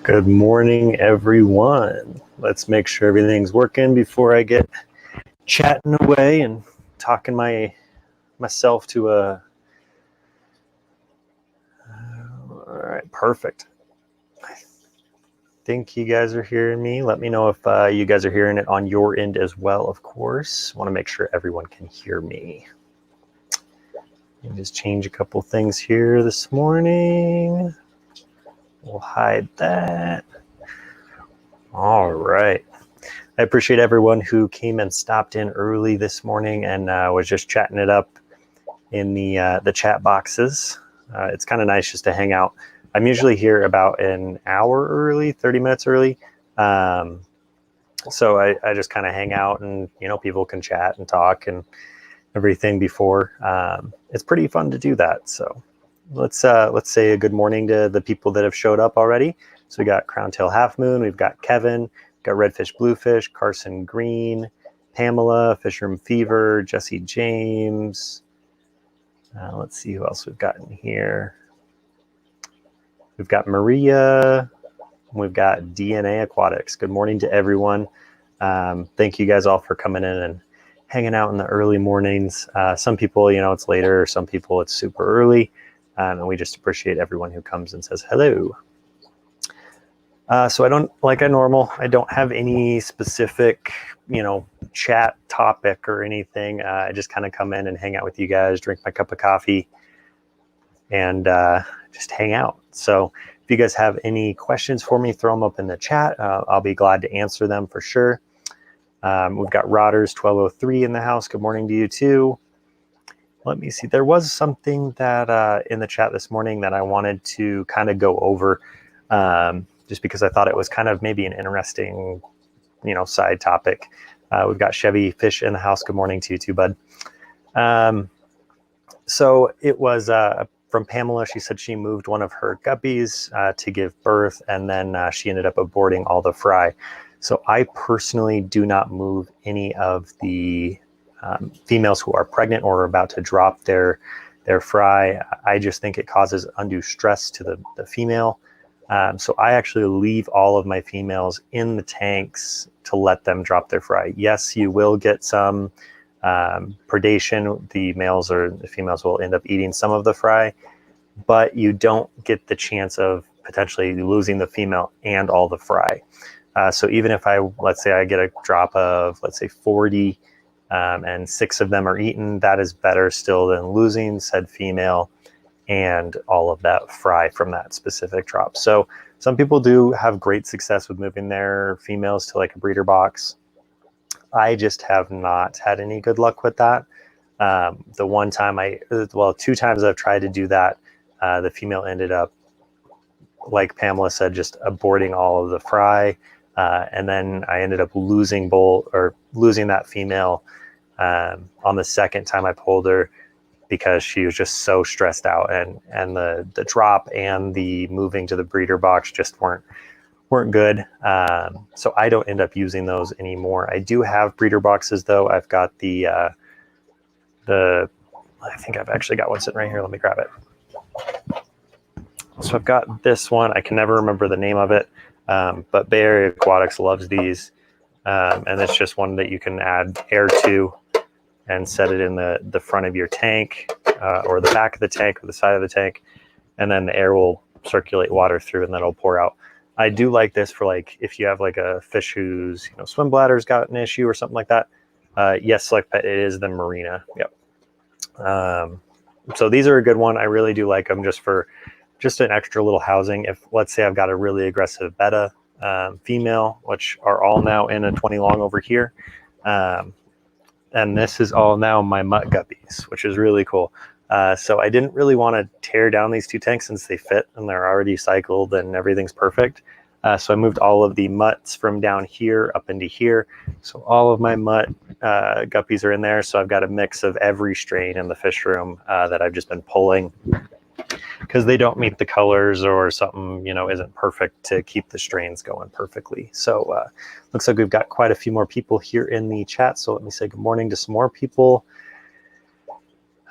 Good morning, everyone. Let's make sure everything's working before I get chatting away and talking myself to a... all right, perfect. I think you guys are hearing me. Let me know if you guys are hearing it on your end as well, of course. I want to make sure everyone can hear me. Let me just change a couple things here this morning. We'll hide that. All right. I appreciate everyone who came and stopped in early this morning and was just chatting it up in the chat boxes. It's kind of nice just to hang out. I'm usually here about an hour early, 30 minutes early. So I just kind of hang out and, people can chat and talk and everything before. It's pretty fun to do that. So let's say a good morning to the people that have showed up already. So we got Crown Tail Half Moon, we've got Kevin, got Redfish Bluefish, Carson Green, Pamela, Fishroom Fever, Jesse James. Let's see who else we've got in here. We've got Maria. We've got DNA Aquatics. Good morning to everyone. Thank you guys all for coming in and hanging out in the early mornings. Some people, it's later. Some people, it's super early. And we just appreciate everyone who comes and says hello. So I don't, like normal, I don't have any specific, chat topic or anything. I just kind of come in and hang out with you guys, drink my cup of coffee, and just hang out. So if you guys have any questions for me, throw them up in the chat. I'll be glad to answer them for sure. We've got Rodders 1203 in the house. Good morning to you too. Let me see. There was something that in the chat this morning that I wanted to kind of go over. Just because I thought it was kind of maybe an interesting, side topic. We've got Chevy Fish in the house. Good morning to you too, bud. So it was from Pamela. She said she moved one of her guppies to give birth, and then she ended up aborting all the fry. So I personally do not move any of the females who are pregnant or are about to drop their fry. I just think it causes undue stress to the female. So I actually leave all of my females in the tanks to let them drop their fry. Yes, you will get some predation. The males or the females will end up eating some of the fry, but you don't get the chance of potentially losing the female and all the fry. So even if let's say I get a drop of, let's say 40 and 6 of them are eaten, that is better still than losing said female and all of that fry from that specific drop. So some people do have great success with moving their females to like a breeder box. I just have not had any good luck with that. The one time 2 times I've tried to do that, the female ended up, like Pamela said, just aborting all of the fry. And then I ended up losing that female on the second time I pulled her, because she was just so stressed out, and the drop and the moving to the breeder box just weren't good. So I don't end up using those anymore. I do have breeder boxes though. I've got the I think I've actually got one sitting right here. Let me grab it. So I've got this one. I can never remember the name of it, but Bay Area Aquatics loves these, and it's just one that you can add air to and set it in the front of your tank, or the back of the tank or the side of the tank, and then the air will circulate water through and then it'll pour out. I do like this for like if you have like a fish whose swim bladder's got an issue or something like that. Yes, Select Pet, it is the Marina. Yep. So these are a good one. I really do like them just for an extra little housing. If let's say I've got a really aggressive betta female, which are all now in a 20 long over here. And this is all now my mutt guppies, which is really cool. So I didn't really want to tear down these 2 tanks since they fit and they're already cycled and everything's perfect. So I moved all of the mutts from down here up into here. So all of my mutt guppies are in there. So I've got a mix of every strain in the fish room that I've just been pulling, because they don't meet the colors or something, isn't perfect to keep the strains going perfectly. So looks like we've got quite a few more people here in the chat. So let me say good morning to some more people.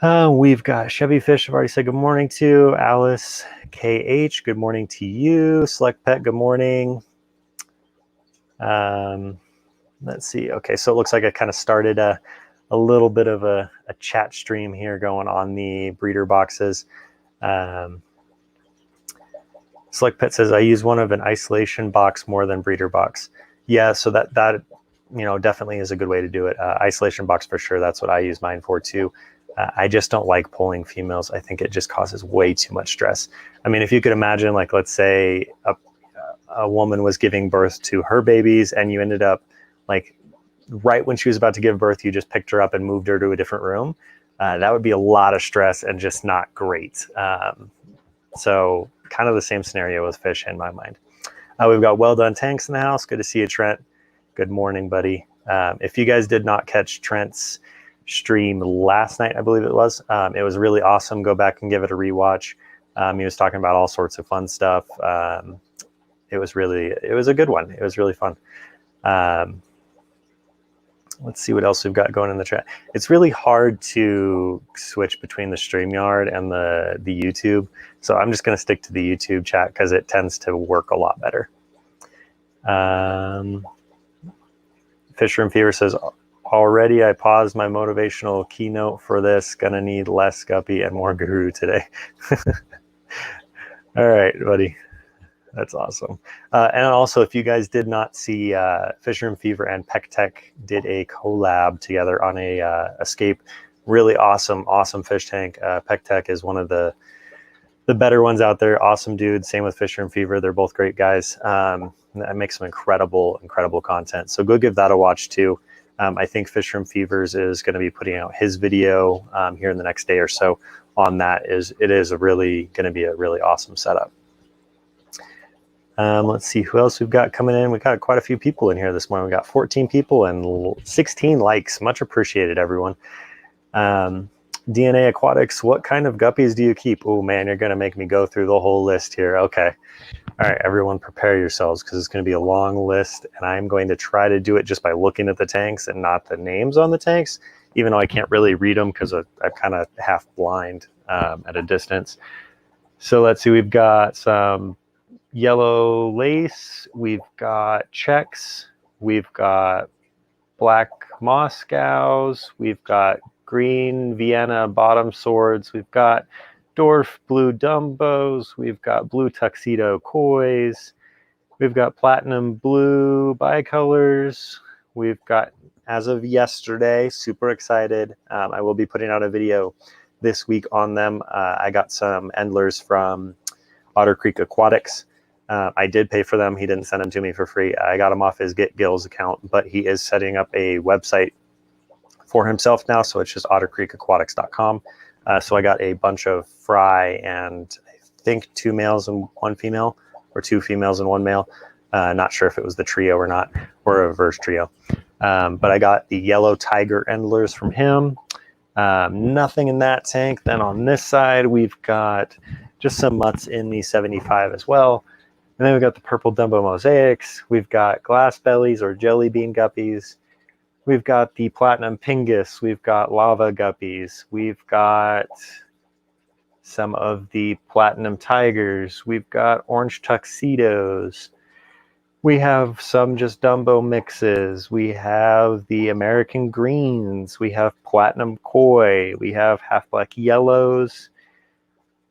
We've got Chevy Fish, I've already said good morning to. Alice KH, good morning to you. Select Pet, good morning. Let's see. Okay, so it looks like I kind of started a little bit of a chat stream here going on the breeder boxes. Select Pet says, I use one of an isolation box more than breeder box. Yeah, so that definitely is a good way to do it. Isolation box for sure. That's what I use mine for too. I just don't like pulling females. I think it just causes way too much stress. I mean, if you could imagine, like, let's say a woman was giving birth to her babies and you ended up, like, right when she was about to give birth, you just picked her up and moved her to a different room. That would be a lot of stress and just not great. So kind of the same scenario with fish in my mind. We've got Well Done Tanks in the house. Good to see you, Trent. Good morning, buddy. If you guys did not catch Trent's stream last night, I believe it was really awesome. Go back and give it a rewatch. He was talking about all sorts of fun stuff. It was a good one. It was really fun. Let's see what else we've got going in the chat. It's really hard to switch between the StreamYard and the YouTube. So I'm just going to stick to the YouTube chat because it tends to work a lot better. Fish Room Fever says, already I paused my motivational keynote for this. Gonna need less Guppy and more Guru today. All right, buddy. That's awesome. And also, if you guys did not see, Fish Room Fever and PecTech did a collab together on a Escape. Really awesome fish tank. PecTech is one of the better ones out there. Awesome dude. Same with Fish Room Fever. They're both great guys. That makes some incredible content. So go give that a watch too. I think Fish Room Fevers is going to be putting out his video here in the next day or so on that. It is really going to be a really awesome setup. Let's see who else we've got coming in. We've got quite a few people in here this morning. We got 14 people and 16 likes. Much appreciated, everyone. DNA Aquatics, what kind of guppies do you keep? Oh man, you're going to make me go through the whole list here. Okay. All right, everyone prepare yourselves because it's going to be a long list and I'm going to try to do it just by looking at the tanks and not the names on the tanks, even though I can't really read them because I'm kind of half blind at a distance. So let's see, we've got some yellow lace, we've got checks, we've got black Moscows, we've got green Vienna bottom swords, we've got dwarf blue Dumbos, we've got blue tuxedo kois, we've got platinum blue bicolors, we've got, as of yesterday, super excited, I will be putting out a video this week on them. I got some endlers from Otter Creek Aquatics. I did pay for them. He didn't send them to me for free. I got them off his Get Gills account, but he is setting up a website for himself now, so it's just ottercreekaquatics.com. So I got a bunch of fry and I think 2 males and 1 female, or 2 females and 1 male. Not sure if it was the trio or not, or a reverse trio. But I got the yellow tiger endlers from him. Nothing in that tank. Then on this side, we've got just some mutts in the 75 as well. And then we've got the purple Dumbo mosaics. We've got glass bellies or jelly bean guppies. We've got the platinum pingus. We've got lava guppies. We've got some of the platinum tigers. We've got orange tuxedos. We have some just Dumbo mixes. We have the American greens. We have platinum koi. We have half black yellows.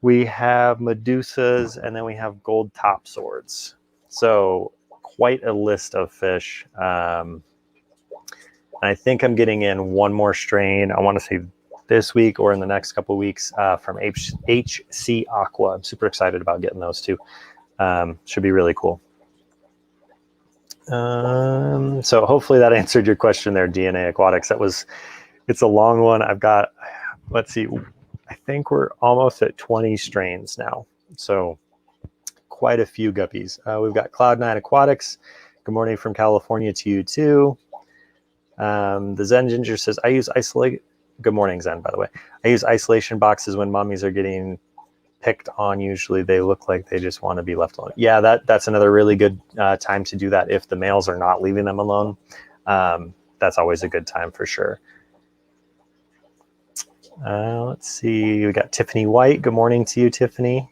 We have medusas, and then we have gold top swords. So quite a list of fish. I think I'm getting in one more strain. I want to say this week or in the next couple of weeks from HC Aqua. I'm super excited about getting those too. Should be really cool. So hopefully that answered your question there, DNA Aquatics. It's a long one. I've got, let's see, I think we're almost at 20 strains now. So quite a few guppies. We've got Cloud9 Aquatics. Good morning from California to you too. The Zen Ginger says, I use isolate. Good morning, Zen, by the way. I use isolation boxes when mummies are getting picked on. Usually they look like they just want to be left alone. Yeah, that's another really good time to do that. If the males are not leaving them alone, that's always a good time for sure. Let's see, we got Tiffany White. Good morning to you, Tiffany.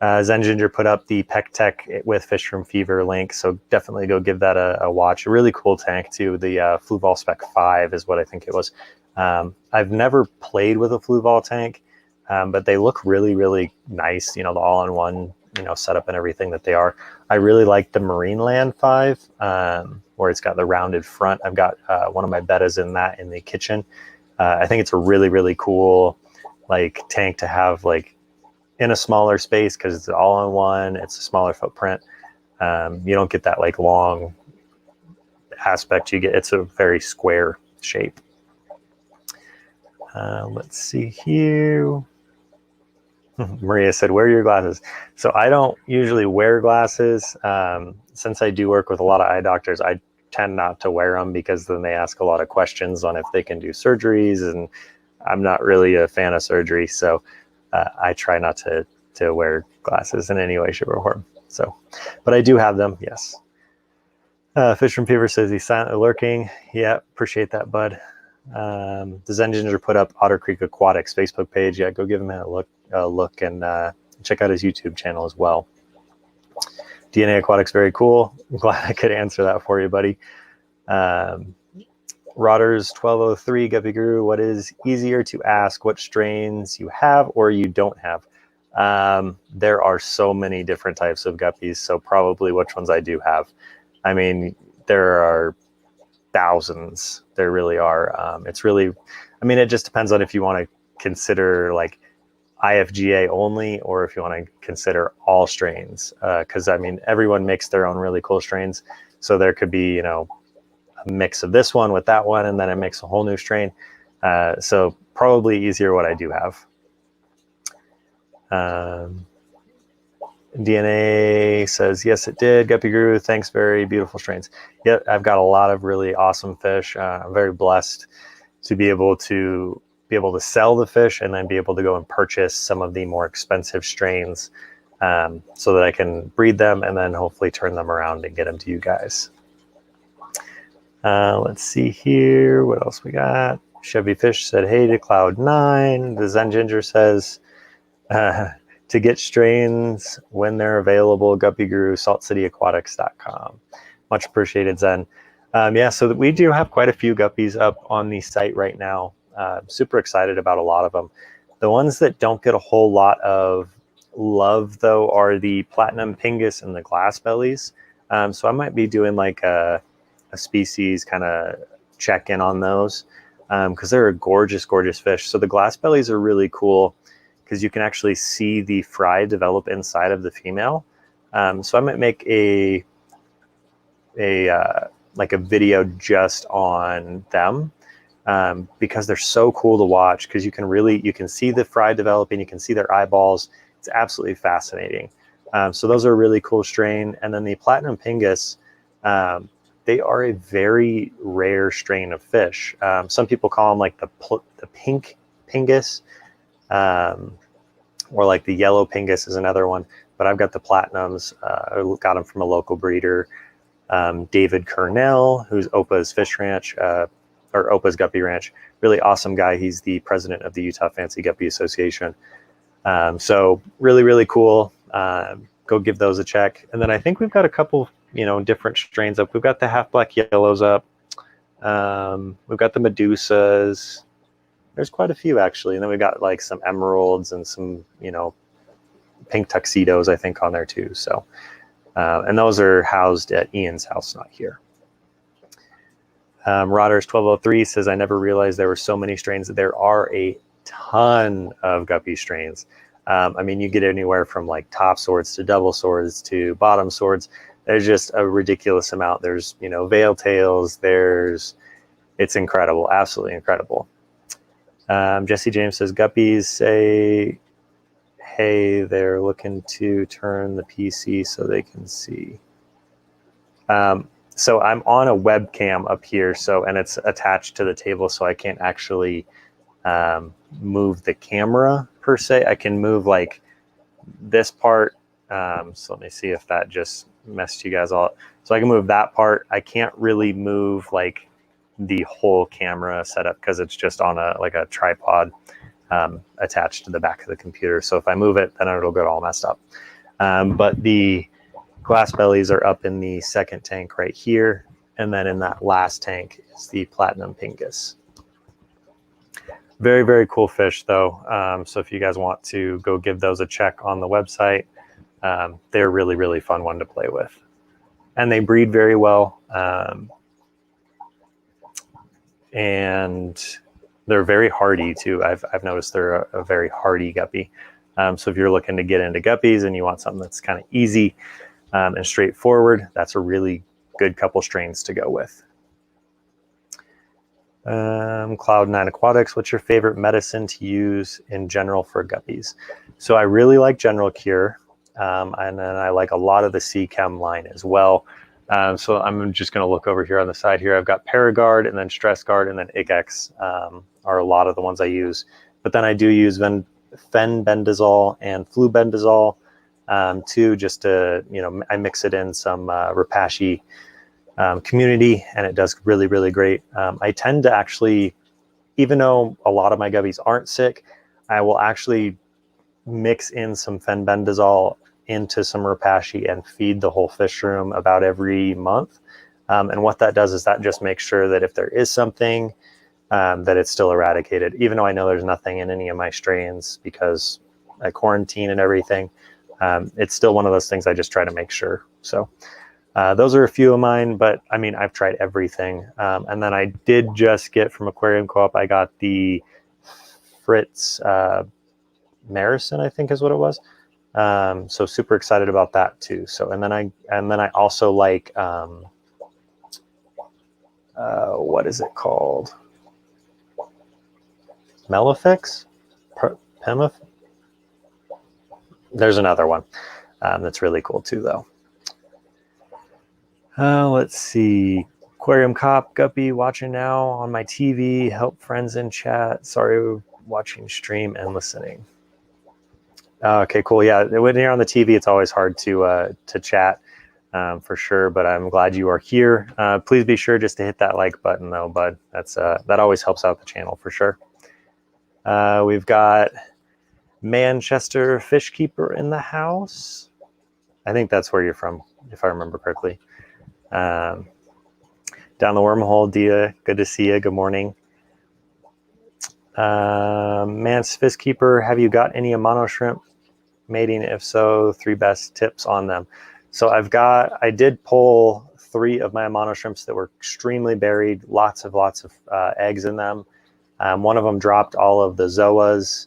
Zen Ginger put up the Pec Tech with Fish Room Fever link, so definitely go give that a watch. A really cool tank too. The Fluval Spec 5 is what I think it was. I've never played with a Fluval tank, but they look really, really nice. You know, the all-in-one, you know, setup and everything that they are. I really like the Marine Land 5, where it's got the rounded front. I've got one of my bettas in that in the kitchen. I think it's a really, really cool like tank to have like in a smaller space because it's all in one. It's a smaller footprint. You don't get that like long aspect. You get, it's a very square shape. Let's see here. Maria said, wear your glasses. So I don't usually wear glasses. Since I do work with a lot of eye doctors, I tend not to wear them because then they ask a lot of questions on if they can do surgeries, and I'm not really a fan of surgery. So I try not to wear glasses in any way, shape, or form. So, but I do have them, yes. Fish from Fever says he's silently lurking. Yeah, appreciate that, bud. The Zen Ginger put up Otter Creek Aquatics Facebook page. Yeah, go give him a look and check out his YouTube channel as well. DNA Aquatics, very cool. I'm glad I could answer that for you, buddy. Rodders 1203 Guppy Guru, what is easier to ask, what strains you have or you don't have? There are so many different types of guppies, so probably which ones I do have. I mean, there are thousands. There really are. It's really, I mean, it just depends on if you want to consider like IFGA only or if you want to consider all strains. Because I mean, everyone makes their own really cool strains. So there could be, you know, a mix of this one with that one, and then it makes a whole new strain. So probably easier what I do have. DNA says, yes, it did. Guppy Guru, thanks. Very beautiful strains. Yeah, I've got a lot of really awesome fish. I'm very blessed to be able to sell the fish and then be able to go and purchase some of the more expensive strains so that I can breed them and then hopefully turn them around and get them to you guys. Let's see here. What else we got? Chevy Fish said, hey to Cloud9. The Zen Ginger says, to get strains when they're available, Guppy Guru, saltcityaquatics.com. Much appreciated, Zen. Yeah, so we do have quite a few guppies up on the site right now. Super excited about a lot of them. The ones that don't get a whole lot of love, though, are the platinum pingus and the glass bellies. So I might be doing like a species kind of check in on those because they're a gorgeous, gorgeous fish. So the glass bellies are really cool because you can actually see the fry develop inside of the female. So I might make a video just on them because they're so cool to watch because you can see the fry developing, you can see their eyeballs. It's absolutely fascinating. So those are a really cool strain. And then the platinum pingus, they are a very rare strain of fish. Some people call them like the pink pingus, or like the yellow pingus is another one. But I've got the platinums. I got them from a local breeder, David Kernell, who's Opa's Fish Ranch, or Opa's Guppy Ranch. Really awesome guy. He's the president of the Utah Fancy Guppy Association. So really, really cool. Go give those a check. And then I think we've got a couple, different strains up. We've got the half black yellows up. We've got the Medusas. There's quite a few actually. And then we've got like some emeralds and some, pink tuxedos, I think, on there too. So, and those are housed at Ian's house, not here. Rodders 1203 says, I never realized there were so many strains. There are a ton of guppy strains. I mean, you get anywhere from like top swords to double swords to bottom swords. There's just a ridiculous amount. There's, veil tails. It's incredible. Absolutely incredible. Jesse James says, guppies say, hey, they're looking to turn the PC so they can see. So I'm on a webcam up here, and it's attached to the table, so I can't actually move the camera per se. I can move like this part. So let me see if that just messed you guys all up. So I can move that part. I can't really move like the whole camera setup because it's just on a tripod attached to the back of the computer. So if I move it, then it'll get all messed up. But the glass bellies are up in the second tank right here. And then in that last tank is the platinum pingus. Very, very cool fish though. So if you guys want to go give those a check on the website, they're really, really fun one to play with. And they breed very well. And they're very hardy too. I've noticed they're a very hardy guppy. So if you're looking to get into guppies and you want something that's kind of easy and straightforward, that's a really good couple strains to go with. Cloud9 Aquatics, what's your favorite medicine to use in general for guppies? So I really like General Cure, and then I like a lot of the Sea Chem line as well. So I'm just going to look over here on the side here. I've got Paragard and then Stress Guard and then Igex are a lot of the ones I use. But then I do use fenbendazole and flubendazole too, just to, I mix it in some Repashy community, and it does really, really great. I tend to actually, even though a lot of my guppies aren't sick, I will actually mix in some fenbendazole into some Repashy and feed the whole fish room about every month. And what that does is that just makes sure that if there is something, that it's still eradicated, even though I know there's nothing in any of my strains because I quarantine and everything. It's still one of those things I just try to make sure. So those are a few of mine, but I mean, I've tried everything. And then I did just get from Aquarium Co-op, I got the Fritz Marison, I think is what it was. So super excited about that too. So, and then I also like, what is it called? Melifix? There's another one that's really cool too, though. Let's see. Aquarium Cop, Guppy, watching now on my TV. Help friends in chat. Sorry, watching stream and listening. Okay, cool. Yeah, when you're on the TV, it's always hard to chat for sure. But I'm glad you are here. Please be sure just to hit that like button, though, bud. That's that always helps out the channel for sure. We've got Manchester Fish Keeper in the house. I think that's where you're from, if I remember correctly. Down the wormhole, Dia. Good to see you. Good morning. Man's Fish Keeper, have you got any Amano shrimp mating? If so, 3 best tips on them. So I did pull 3 of my Amano shrimps that were extremely buried, lots of eggs in them. One of them dropped all of the zoas,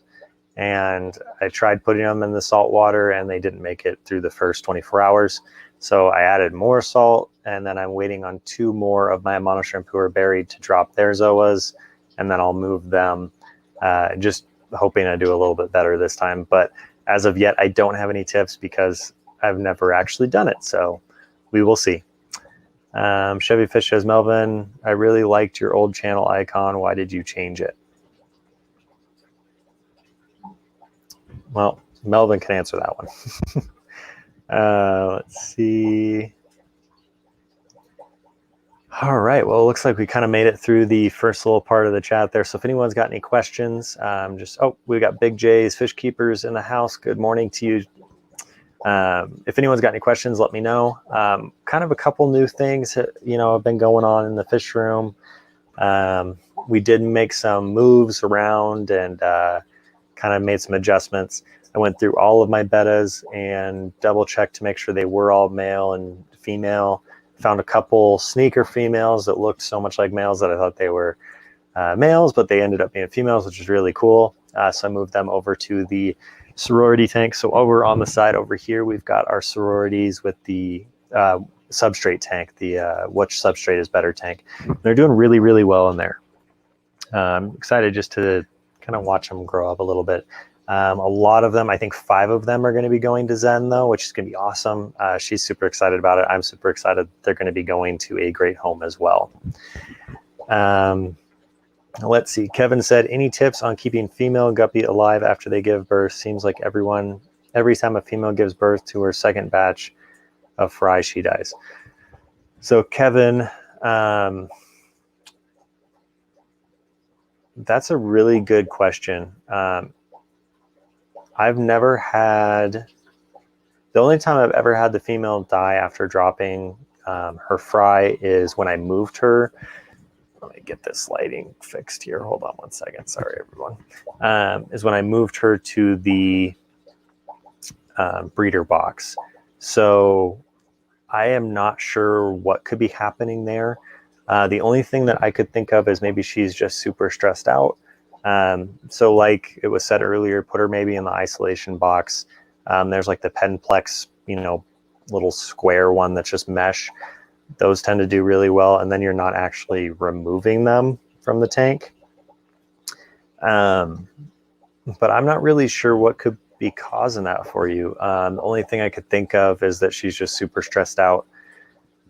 and I tried putting them in the salt water and they didn't make it through the first 24 hours. So I added more salt, and then I'm waiting on 2 more of my Amano shrimp who are buried to drop their zoas, and then I'll move them, just hoping I do a little bit better this time. But as of yet, I don't have any tips because I've never actually done it. So we will see. Chevy Fish says, Melvin, I really liked your old channel icon. Why did you change it? Well, Melvin can answer that one. Let's see. All right. Well, it looks like we kind of made it through the first little part of the chat there. So if anyone's got any questions, we got Big J's Fish Keepers in the house. Good morning to you. If anyone's got any questions, let me know. Kind of a couple new things, have been going on in the fish room. We did make some moves around and kind of made some adjustments. I went through all of my betas and double checked to make sure they were all male and female. Found a couple sneaker females that looked so much like males that I thought they were males, but they ended up being females, which is really cool. So I moved them over to the sorority tank. So over on the side over here, we've got our sororities with the substrate tank, the which substrate is better tank. They're doing really, really well in there. I'm excited just to kind of watch them grow up a little bit. A lot of them, I think 5 of them are going to be going to Zen though, which is going to be awesome. She's super excited about it. I'm super excited they're going to be going to a great home as well. Let's see. Kevin said, any tips on keeping female guppy alive after they give birth? Seems like every time a female gives birth to her second batch of fry, she dies. So Kevin, That's a really good question. I've never had, the only time I've ever had the female die after dropping her fry is when I moved her. Let me get this lighting fixed here. Hold on one second. Sorry, everyone. Is when I moved her to the breeder box. So I am not sure what could be happening there. The only thing that I could think of is maybe she's just super stressed out. So like it was said earlier, put her maybe in the isolation box. There's like the Penplex, you know, little square one that's just mesh. Those tend to do really well, and then you're not actually removing them from the tank. But I'm not really sure what could be causing that for you. The only thing I could think of is that she's just super stressed out.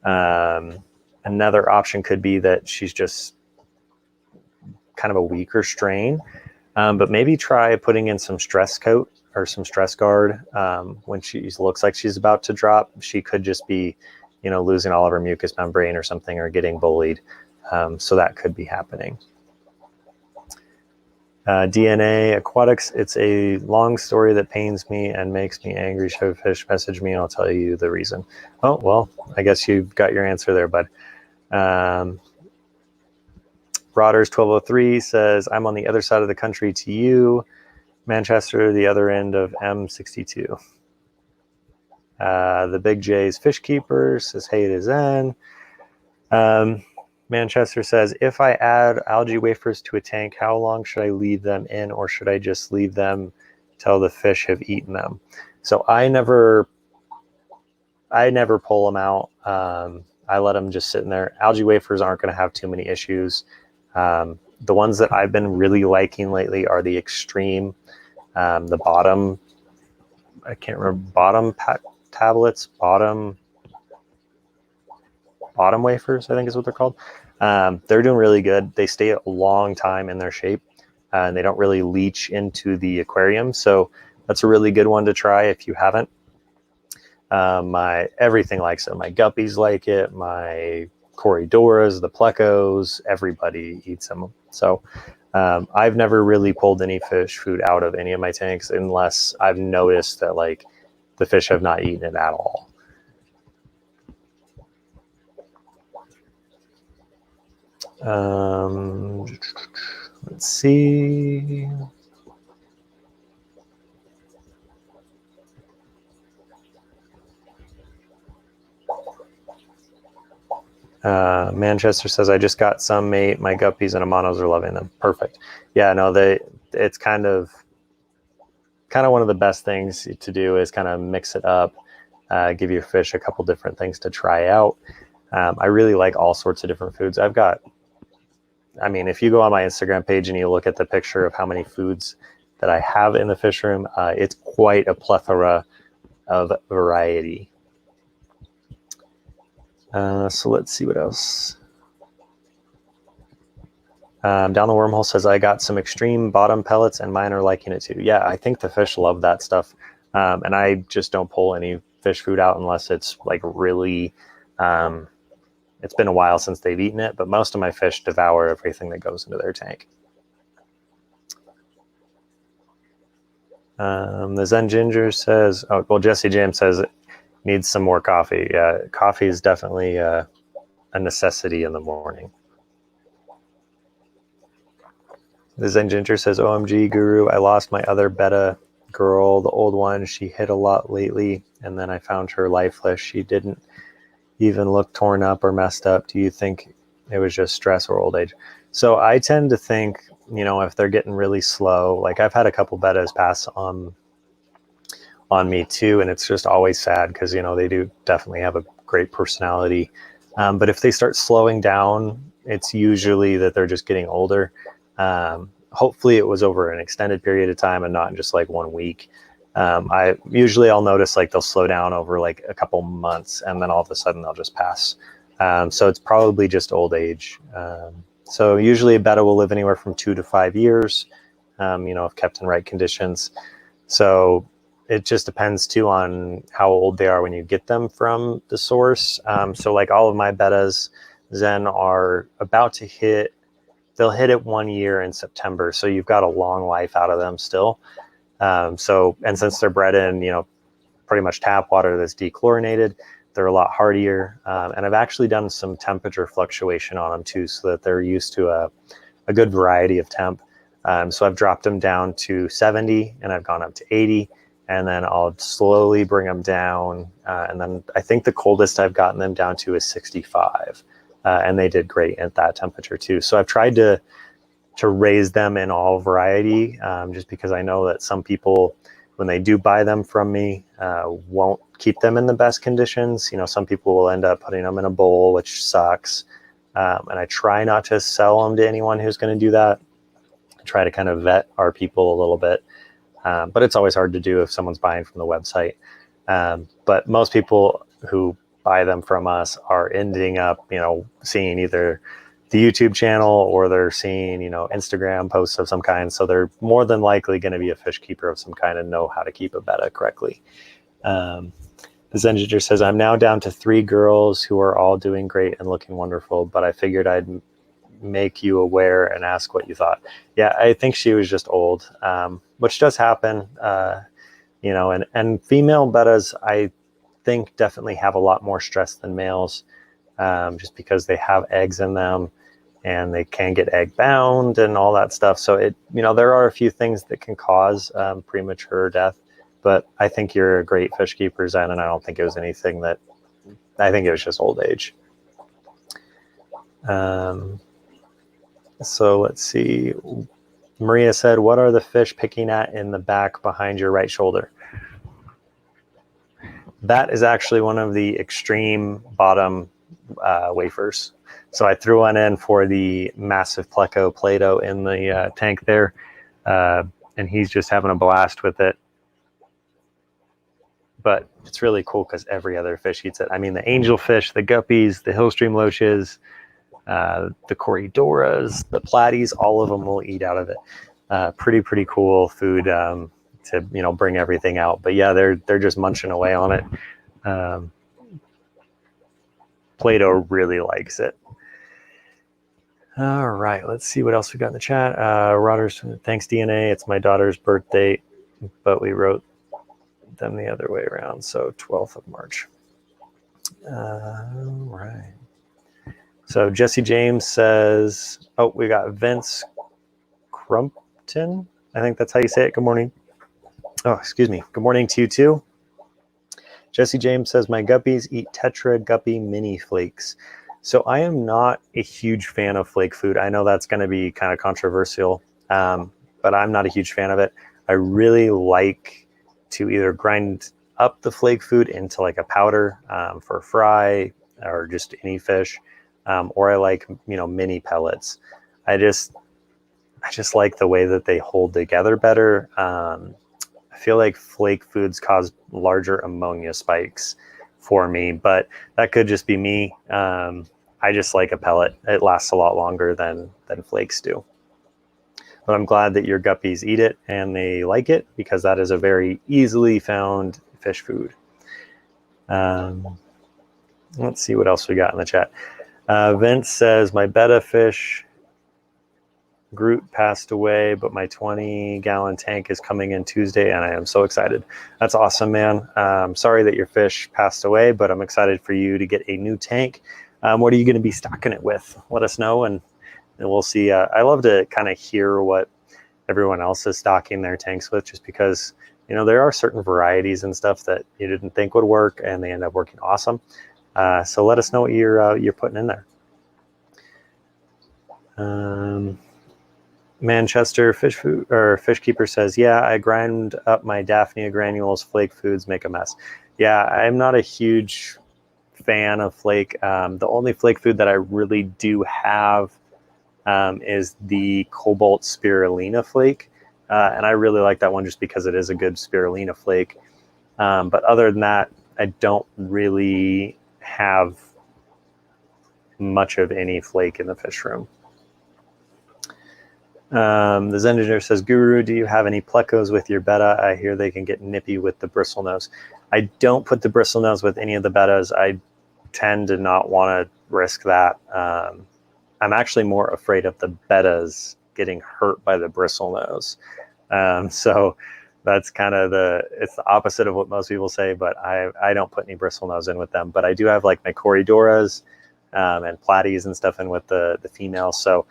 Another option could be that she's just kind of a weaker strain, but maybe try putting in some stress coat or some stress guard when she looks like she's about to drop. She could just be, you know, losing all of her mucous membrane or something, or getting bullied. So that could be happening. DNA Aquatics, it's a long story that pains me and makes me angry. Showfish, message me and I'll tell you the reason. Oh, well, I guess you've got your answer there, bud. Broaders 1203 says, I'm on the other side of the country to you. Manchester, the other end of M62. The Big J's Fish Keeper says, hey to Zen. Manchester says, if I add algae wafers to a tank, how long should I leave them in, or should I just leave them till the fish have eaten them? So I never pull them out. I let them just sit in there. Algae wafers aren't going to have too many issues. The ones that I've been really liking lately are the extreme, the bottom, I can't remember, bottom tablets, bottom wafers, I think is what they're called. They're doing really good. They stay a long time in their shape, and they don't really leach into the aquarium. So that's a really good one to try if you haven't. My everything likes it. My guppies like it. My Corridoras, the plecos, everybody eats them. So I've never really pulled any fish food out of any of my tanks unless I've noticed that like the fish have not eaten it at all. Let's see. Manchester says, I just got some, mate. My guppies and amanos are loving them. Perfect. Yeah, no, it's kind of one of the best things to do is kind of mix it up, give your fish a couple different things to try out. I really like all sorts of different foods. If you go on my Instagram page and you look at the picture of how many foods that I have in the fish room, it's quite a plethora of variety. So let's see what else. Down the Wormhole says, I got some extreme bottom pellets and mine are liking it too. Yeah, I think the fish love that stuff. And I just don't pull any fish food out unless it's like really, it's been a while since they've eaten it, but most of my fish devour everything that goes into their tank. The Zen Ginger says, oh, well, Jesse James says it needs some more coffee. Yeah, coffee is definitely a necessity in the morning. The Zen Ginger says, OMG, Guru, I lost my other betta girl, the old one. She hit a lot lately, and then I found her lifeless. She didn't even look torn up or messed up. Do you think it was just stress or old age? So I tend to think, you know, if they're getting really slow, like I've had a couple bettas pass on me too, and it's just always sad because, you know, they do definitely have a great personality. But if they start slowing down, it's usually that they're just getting older. Hopefully it was over an extended period of time and not just like 1 week. I'll notice like they'll slow down over like a couple months and then all of a sudden they'll just pass. So it's probably just old age. So usually a betta will live anywhere from 2 to 5 years, you know, if kept in right conditions. So it just depends too on how old they are when you get them from the source. So like all of my bettas, Zen, are about to hit they'll hit it 1 year in September. So you've got a long life out of them still. And since they're bred in, pretty much tap water that's dechlorinated, they're a lot hardier. And I've actually done some temperature fluctuation on them too, so that they're used to a good variety of temp. So I've dropped them down to 70 and I've gone up to 80, and then I'll slowly bring them down. And then I think the coldest I've gotten them down to is 65. And they did great at that temperature too. So I've tried to raise them in all variety, just because I know that some people, when they do buy them from me, won't keep them in the best conditions. Some people will end up putting them in a bowl, which sucks. And I try not to sell them to anyone who's going to do that. I try to kind of vet our people a little bit. But it's always hard to do if someone's buying from the website. But most people who buy them from us are ending up, seeing either the YouTube channel or they're seeing, Instagram posts of some kind. So they're more than likely going to be a fish keeper of some kind and know how to keep a betta correctly. This engineer says, I'm now down to 3 girls who are all doing great and looking wonderful, but I figured I'd make you aware and ask what you thought. Yeah, I think she was just old, which does happen, and female bettas, I think, definitely have a lot more stress than males, just because they have eggs in them and they can get egg bound and all that stuff. So there are a few things that can cause premature death, but I think you're a great fish keeper, Zen, and I don't think it was anything I think it was just old age. So let's see. Maria said, what are the fish picking at in the back behind your right shoulder? That is actually one of the extreme bottom wafers. So I threw one in for the massive pleco Play-Doh in the tank there, and he's just having a blast with it. But it's really cool because every other fish eats it. I mean, the angelfish, the guppies, the hillstream loaches, the corridoras, the platies, all of them will eat out of it. Pretty cool food to bring everything out. But yeah, they're just munching away on it. Play-Doh really likes it. All right, let's see what else we got in the chat. Rodders, thanks DNA. It's my daughter's birthday, but we wrote them the other way around, so 12th of March. All right. So Jesse James says, oh, we got Vince Crumpton. I think that's how you say it. Good morning. Oh, excuse me. Good morning to you too. Jesse James says, my guppies eat Tetra Guppy mini flakes. So I am not a huge fan of flake food. I know that's going to be kind of controversial, but I'm not a huge fan of it. I really like to either grind up the flake food into like a powder for a fry or just any fish, or I like, mini pellets. I just like the way that they hold together better. I feel like flake foods cause larger ammonia spikes for me, but that could just be me. I just like a pellet. It lasts a lot longer than flakes do. But I'm glad that your guppies eat it and they like it, because that is a very easily found fish food. Let's see what else we got in the chat. Vince says, my betta fish Groot passed away, but my 20-gallon tank is coming in Tuesday, and I am so excited. That's awesome, man. Sorry that your fish passed away, but I'm excited for you to get a new tank. What are you going to be stocking it with? Let us know, and we'll see. I love to kind of hear what everyone else is stocking their tanks with, just because, there are certain varieties and stuff that you didn't think would work, and they end up working awesome. So let us know what you're putting in there. Manchester Fish Keeper says, yeah, I grind up my Daphnia granules. Flake foods make a mess. Yeah, I'm not a huge fan of flake. The only flake food that I really do have is the cobalt spirulina flake. And I really like that one just because it is a good spirulina flake. But other than that, I don't really have much of any flake in the fish room. The Zen engineer says, Guru, do you have any plecos with your betta? I hear they can get nippy with the bristle nose. I don't put the bristle nose with any of the bettas. I tend to not want to risk that. I'm actually more afraid of the bettas getting hurt by the bristlenose. So that's kind of it's the opposite of what most people say, but I don't put any bristlenose in with them. But I do have like my Corridoras and platies and stuff in with the females. So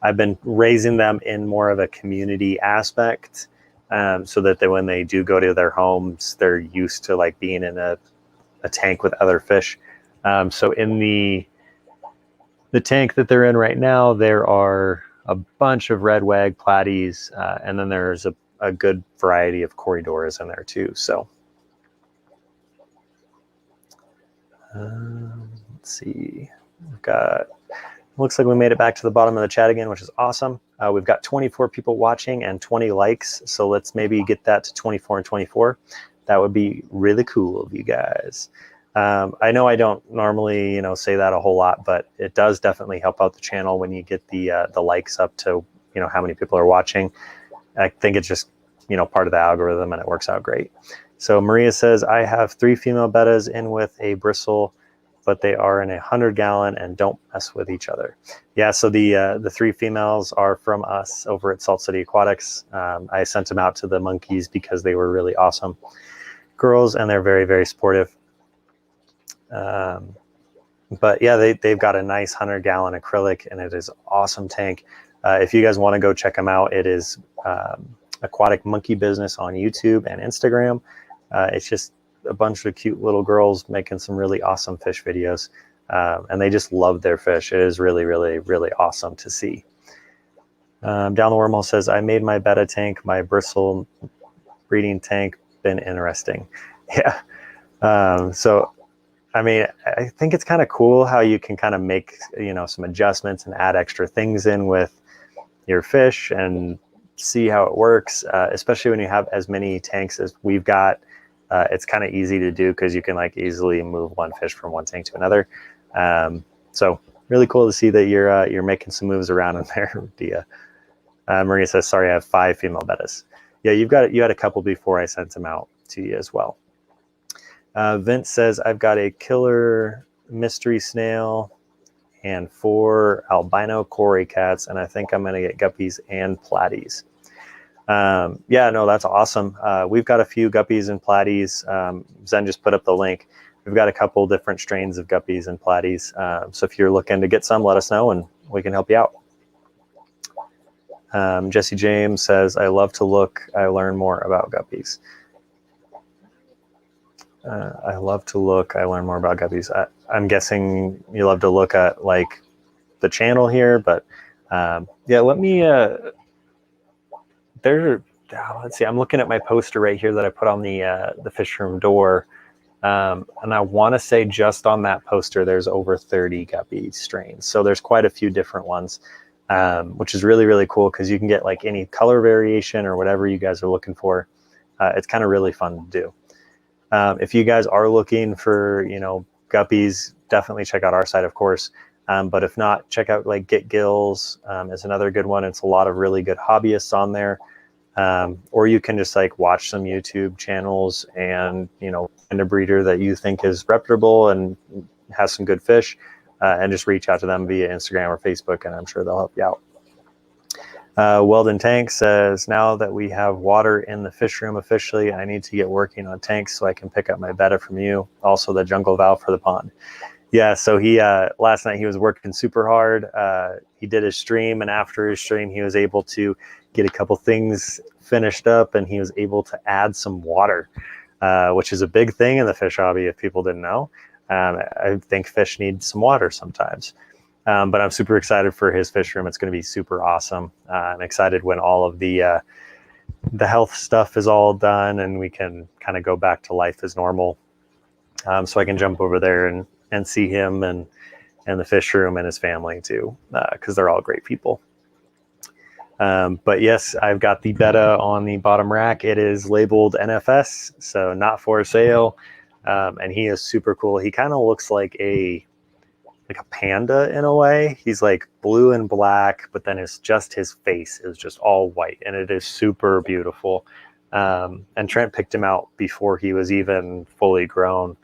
I've been raising them in more of a community aspect, so that when they do go to their homes, they're used to like being in a tank with other fish. So in the tank that they're in right now, there are a bunch of red wag platies, and then there's a good variety of Corridoras in there too. So let's see, we've got, looks like we made it back to the bottom of the chat again, which is awesome. We've got 24 people watching and 20 likes. So let's maybe get that to 24 and 24. That would be really cool of you guys. I know I don't normally, say that a whole lot, but it does definitely help out the channel when you get the likes up to, how many people are watching. I think it's just, part of the algorithm, and it works out great. So Maria says, I have 3 female bettas in with a bristle, but they are in 100-gallon and don't mess with each other. Yeah, so the 3 females are from us over at Salt City Aquatics. I sent them out to the monkeys because they were really awesome girls, and they're very, very supportive. But yeah, they've got a nice 100-gallon acrylic, and it is an awesome tank. If you guys want to go check them out, it is Aquatic Monkey Business on YouTube and Instagram. It's just a bunch of cute little girls making some really awesome fish videos, and they just love their fish. It is really, really, really awesome to see. Down the Wormhole says, I made my betta tank, my bristle breeding tank, been interesting. Yeah. So I mean, I think it's kind of cool how you can kind of make, some adjustments and add extra things in with your fish and see how it works, especially when you have as many tanks as we've got. It's kind of easy to do because you can like easily move one fish from one tank to another. So really cool to see that you're making some moves around in there, Dia. Maria says, sorry, I have 5 female bettas. Yeah, you had a couple before I sent them out to you as well. Vince says, I've got a killer mystery snail and 4 albino Cory cats, and I think I'm going to get guppies and platies. Yeah, no, that's awesome. We've got a few guppies and platies. Zen just put up the link. We've got a couple different strains of guppies and platies. So if you're looking to get some, let us know and we can help you out. Jesse James says, I love to look, I learn more about guppies. I love to look, I learn more about guppies. I'm guessing you love to look at like the channel here, but yeah, let me, let's see, I'm looking at my poster right here that I put on the fish room door. And I want to say just on that poster, there's over 30 guppy strains. So there's quite a few different ones, which is really, really cool because you can get like any color variation or whatever you guys are looking for. It's kind of really fun to do. If you guys are looking for, guppies, definitely check out our site, of course. But if not, check out like Get Gills is another good one. It's a lot of really good hobbyists on there. Or you can just like watch some YouTube channels and, find a breeder that you think is reputable and has some good fish, and just reach out to them via Instagram or Facebook, and I'm sure they'll help you out. Weldon Tank says, now that we have water in the fish room officially, I need to get working on tanks so I can pick up my betta from you. Also the jungle valve for the pond. Yeah, so he last night he was working super hard. He did his stream, and after his stream, he was able to get a couple things finished up, and he was able to add some water, which is a big thing in the fish hobby if people didn't know. I think fish need some water sometimes. But I'm super excited for his fish room. It's going to be super awesome. I'm excited when all of the health stuff is all done and we can kind of go back to life as normal. So I can jump over there and see him and the fish room and his family too, because they're all great people. But yes, I've got the betta on the bottom rack. It is labeled NFS, so not for sale. And he is super cool. He kind of looks like a panda in a way. He's like blue and black, but then it's just his face is just all white, and it is super beautiful. And Trent picked him out before he was even fully grown.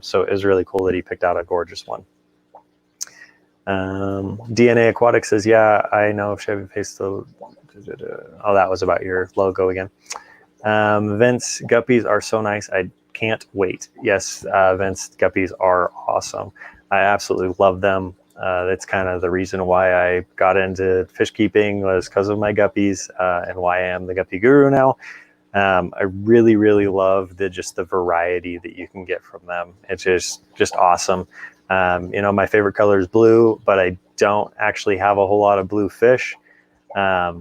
So it was really cool that he picked out a gorgeous one. DNA Aquatic says, yeah, I know Chevy Face. Oh, that was about your logo again. Vince, guppies are so nice. I can't wait. Yes, Vince, guppies are awesome. I absolutely love them. That's kind of the reason why I got into fish keeping, was because of my guppies, and why I am the guppy guru now. I really, really love just the variety that you can get from them. It's just awesome. You know, my favorite color is blue, but I don't actually have a whole lot of blue fish,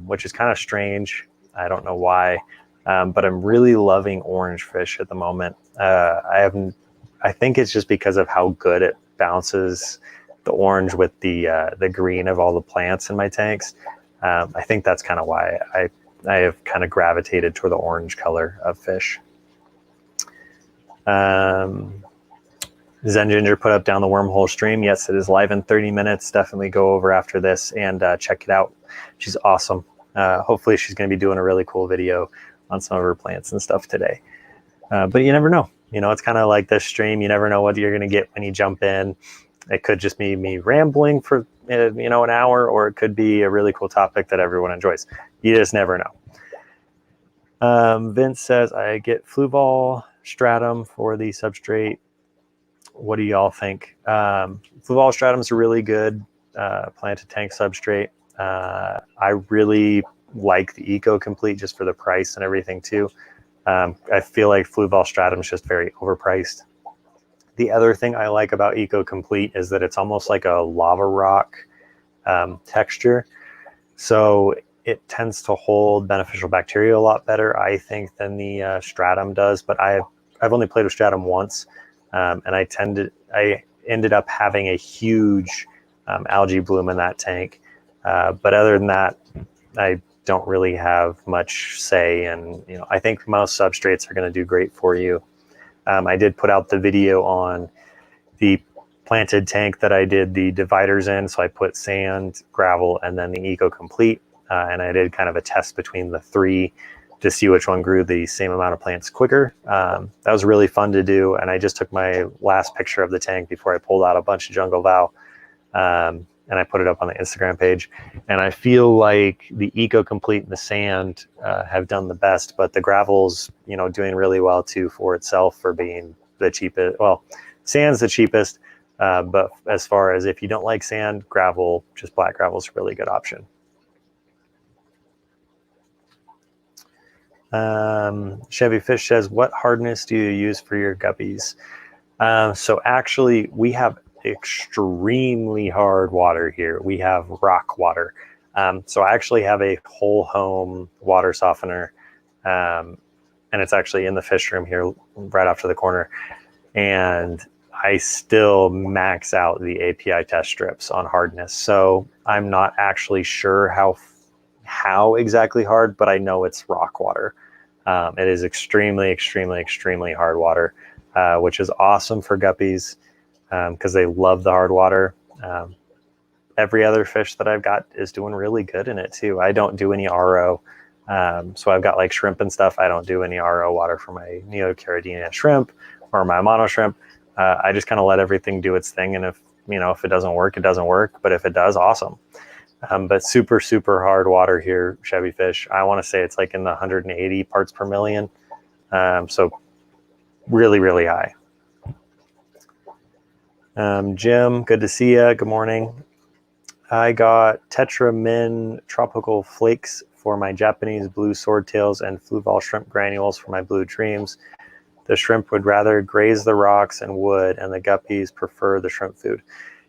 which is kind of strange. I don't know why, but I'm really loving orange fish at the moment. I think it's just because of how good it bounces the orange with the green of all the plants in my tanks. I think that's kind of why I have kind of gravitated toward the orange color of fish. Zen Ginger put up down the wormhole stream. Yes, it is live in 30 minutes. Definitely go over after this and check it out. She's awesome. Hopefully she's going to be doing a really cool video on some of her plants and stuff today. But you never know. You know, it's kind of like this stream. You never know what you're going to get when you jump in. It could just be me rambling for, you know, an hour, or it could be a really cool topic that everyone enjoys. You just never know. Vince says, I get Fluval stratum for the substrate. What do y'all think? Fluval stratum is a really good planted tank substrate. I really like the Eco Complete just for the price and everything too. I feel like Fluval stratum is just very overpriced. The other thing I like about Eco Complete is that it's almost like a lava rock texture. So it tends to hold beneficial bacteria a lot better, I think, than the stratum does. But I've only played with stratum once, and I ended up having a huge algae bloom in that tank. But other than that, I don't really have much say. And you know, I think most substrates are going to do great for you. I did put out the video on the planted tank that I did the dividers in. So I put sand, gravel, and then the Eco Complete. And I did kind of a test between the three to see which one grew the same amount of plants quicker. That was really fun to do. And I just took my last picture of the tank before I pulled out a bunch of jungle val. And I put it up on the Instagram page. And I feel like the Eco Complete and the sand have done the best, but the gravel's, you know, doing really well too for itself, for being the cheapest. Well, sand's the cheapest, but as far as if you don't like sand, gravel, just black gravel is a really good option. Chevy Fish says, what hardness do you use for your guppies? So actually we have extremely hard water here. We have rock water. So I actually have a whole home water softener, and it's actually in the fish room here right off to the corner. And I still max out the API test strips on hardness. So I'm not actually sure how exactly hard, but I know it's rock water. It is extremely, extremely, extremely hard water, which is awesome for guppies because they love the hard water. Every other fish that I've got is doing really good in it too. I don't do any RO. So I've got like shrimp and stuff. I don't do any RO water for my Neocaridina shrimp or my mono shrimp. I just kind of let everything do its thing. And if it doesn't work, it doesn't work. But if it does, awesome. But super, super hard water here, Chevy Fish. I want to say it's like in the 180 parts per million. So really, really high. Jim, good to see you. Good morning. I got Tetra Min Tropical Flakes for my Japanese blue swordtails and Fluval shrimp granules for my blue dreams. The shrimp would rather graze the rocks and wood, and the guppies prefer the shrimp food.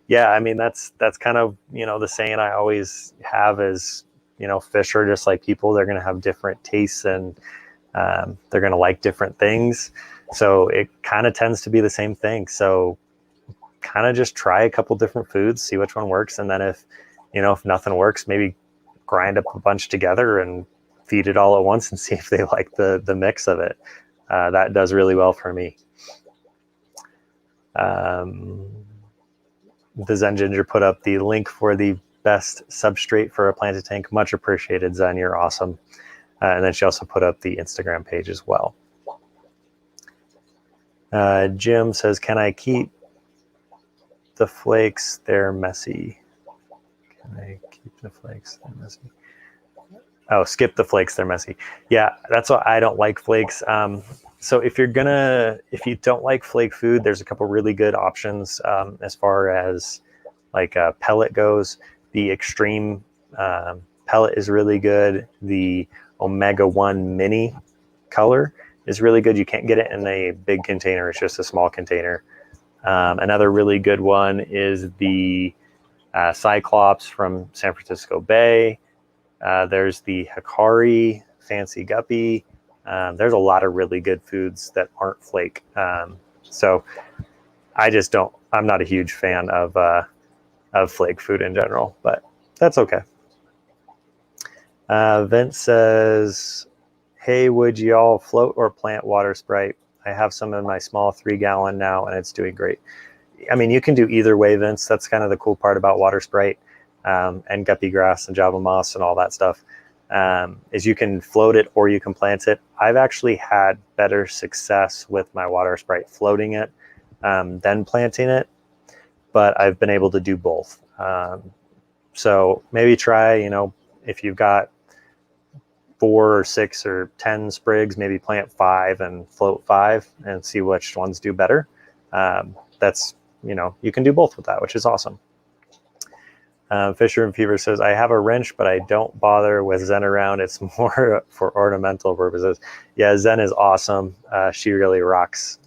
Yeah, I mean, that's kind of, the saying I always have is, fish are just like people. They're going to have different tastes, and they're going to like different things. So it kind of tends to be the same thing. So kind of just try a couple different foods, see which one works. And then if nothing works, maybe grind up a bunch together and feed it all at once and see if they like the mix of it. That does really well for me. The Zen Ginger put up the link for the best substrate for a planted tank. Much appreciated, Zen. You're awesome. And then she also put up the Instagram page as well. Jim says, can I keep the flakes? They're messy. Can I keep the flakes? They're messy. Oh, skip the flakes. They're messy. Yeah, that's why I don't like flakes. So if you don't like flake food, there's a couple really good options as far as like a pellet goes. The extreme pellet is really good. The Omega-1 mini color is really good. You can't get it in a big container. It's just a small container. Another really good one is the Cyclops from San Francisco Bay. There's the Hikari Fancy Guppy. There's a lot of really good foods that aren't flake. So I'm not a huge fan of flake food in general, but that's okay. Vince says, hey, would y'all float or plant water sprite? I have some in my small 3-gallon now and it's doing great. I mean, you can do either way, Vince. That's kind of the cool part about water sprite and guppy grass and Java moss and all that stuff, is you can float it or you can plant it. I've actually had better success with my water sprite floating it than planting it, but I've been able to do both. So maybe try, if you've got 4 or 6 or 10 sprigs, maybe plant 5 and float 5 and see which ones do better. That's, you can do both with that, which is awesome. Fisher and Fever says, I have a wrench, but I don't bother with Zen around. It's more for ornamental purposes. Yeah, Zen is awesome. She really rocks,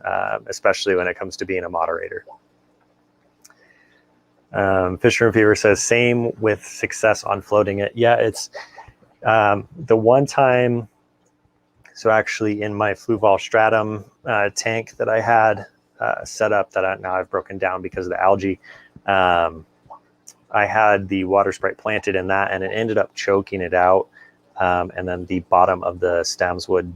especially when it comes to being a moderator. Fisher and Fever says, same with success on floating it. Yeah, it's the one time, so actually in my Fluval stratum tank that I had set up that now I've broken down because of the algae, I had the water sprite planted in that and it ended up choking it out. And then the bottom of the stems would,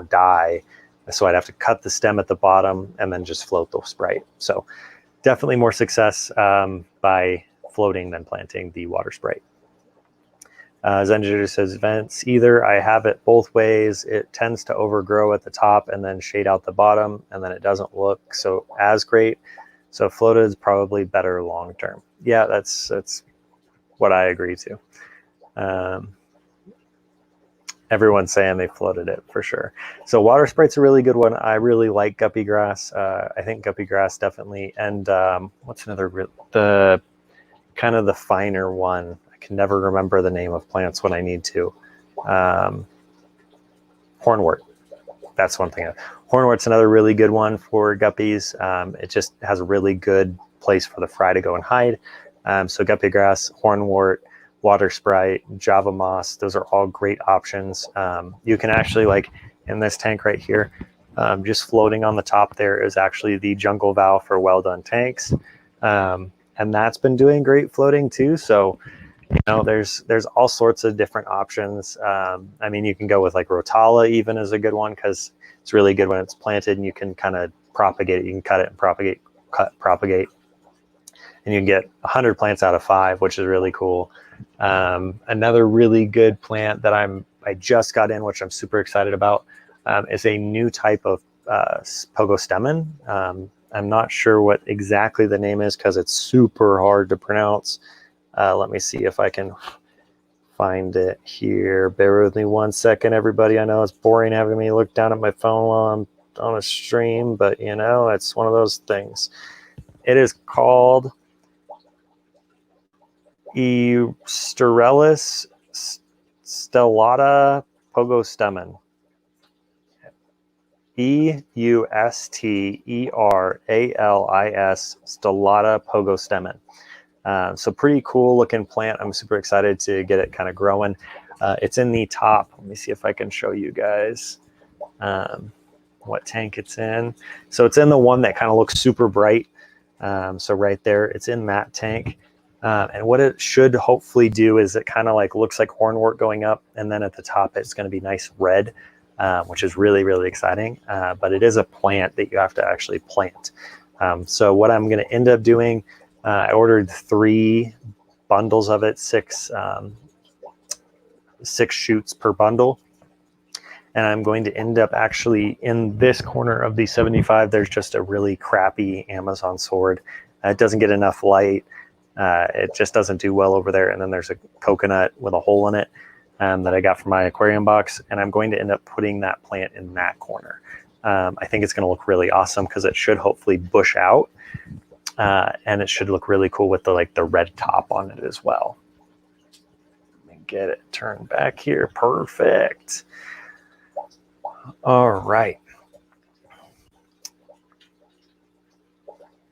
die. So I'd have to cut the stem at the bottom and then just float the sprite. So definitely more success by floating than planting the water sprite. Zenjitter says, Vents, either I have it both ways. It tends to overgrow at the top and then shade out the bottom, and then it doesn't look so as great. So floated is probably better long term. Yeah, that's what I agree to. Everyone's saying they floated it for sure. So water sprite's a really good one. I really like guppy grass. I think guppy grass definitely. And what's another, the kind of the finer one? I can never remember the name of plants when I need to. Hornwort. That's one thing. Hornwort's another really good one for guppies. It just has a really good place for the fry to go and hide. So guppy grass, hornwort, water sprite, Java moss, those are all great options. You can actually, like in this tank right here, just floating on the top there is actually the jungle valve for well done tanks. And that's been doing great floating too. So, there's all sorts of different options. I mean, you can go with like Rotala even is a good one because it's really good when it's planted and you can kind of propagate it. You can cut it and propagate, propagate. And you can get 100 plants out of 5, which is really cool. Another really good plant that I just got in, which I'm super excited about, is a new type of pogostemon. I'm not sure what exactly the name is because it's super hard to pronounce. Let me see if I can find it here. Bear with me one second, everybody. I know it's boring having me look down at my phone while I'm on a stream, but it's one of those things. It is called Eusterellus stellata pogostemon. Eustereralis stellata pogostemon. So pretty cool looking plant. I'm super excited to get it kind of growing. It's in the top. Let me see if I can show you guys what tank it's in. So it's in the one that kind of looks super bright. So right there, it's in that tank. And what it should hopefully do is it kind of like looks like hornwort going up. And then at the top, it's going to be nice red, which is really, really exciting. But it is a plant that you have to actually plant. So what I'm going to end up doing, I ordered 3 bundles of it, 6 shoots per bundle. And I'm going to end up actually in this corner of the 75, there's just a really crappy Amazon sword. It doesn't get enough light. It just doesn't do well over there. And then there's a coconut with a hole in it that I got from my aquarium box, and I'm going to end up putting that plant in that corner. I think it's going to look really awesome because it should hopefully bush out, and it should look really cool with the red top on it as well. Let me get it turned back here. Perfect. All right.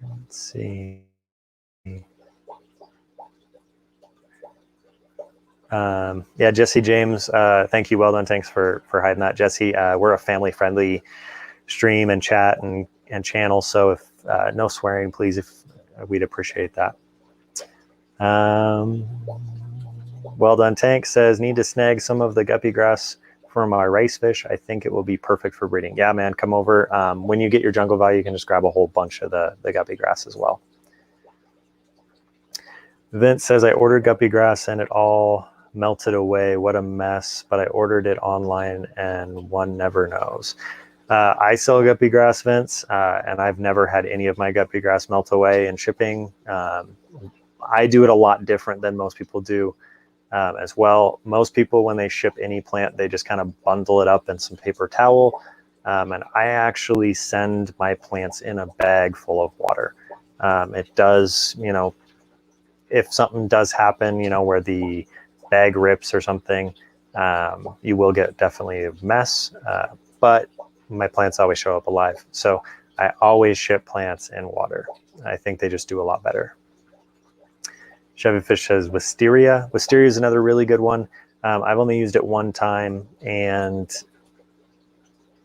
Let's see. Yeah, Jesse James, thank you. Well done. Thanks for hiding that, Jesse. We're a family-friendly stream and chat and channel, so if no swearing, please, if we'd appreciate that. Well done. Tank says, need to snag some of the guppy grass for my rice fish. I think it will be perfect for breeding. Yeah, man, come over. When you get your jungle value, you can just grab a whole bunch of the guppy grass as well. Vince says, I ordered guppy grass and it all melted away. What a mess, but I ordered it online and one never knows. I sell guppy grass, Vince, and I've never had any of my guppy grass melt away in shipping. I do it a lot different than most people do as well. Most people, when they ship any plant, they just kind of bundle it up in some paper towel. And I actually send my plants in a bag full of water. It does, you know, if something does happen, you know, where the bag rips or something, you will get definitely a mess, but my plants always show up alive. So I always ship plants in water. I think they just do a lot better. Chevy Fish says wisteria. Wisteria is another really good one. I've only used it one time and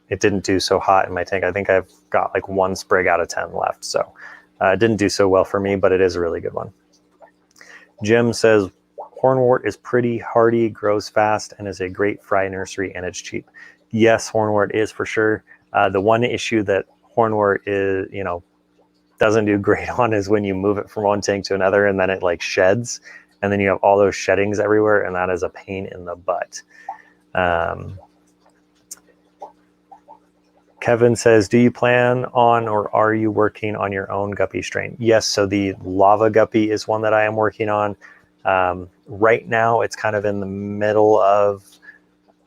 it didn't do so hot in my tank. I think I've got like 1 sprig out of 10 left. So it didn't do so well for me, but it is a really good one. Jim says, hornwort is pretty hardy, grows fast, and is a great fry nursery, and it's cheap. Yes, hornwort is for sure. The one issue that hornwort is, you know, doesn't do great on is when you move it from one tank to another and then it like sheds, and then you have all those sheddings everywhere, and that is a pain in the butt. Kevin says, do you plan on or are you working on your own guppy strain? Yes, so the lava guppy is one that I am working on. Right now, it's kind of in the middle of,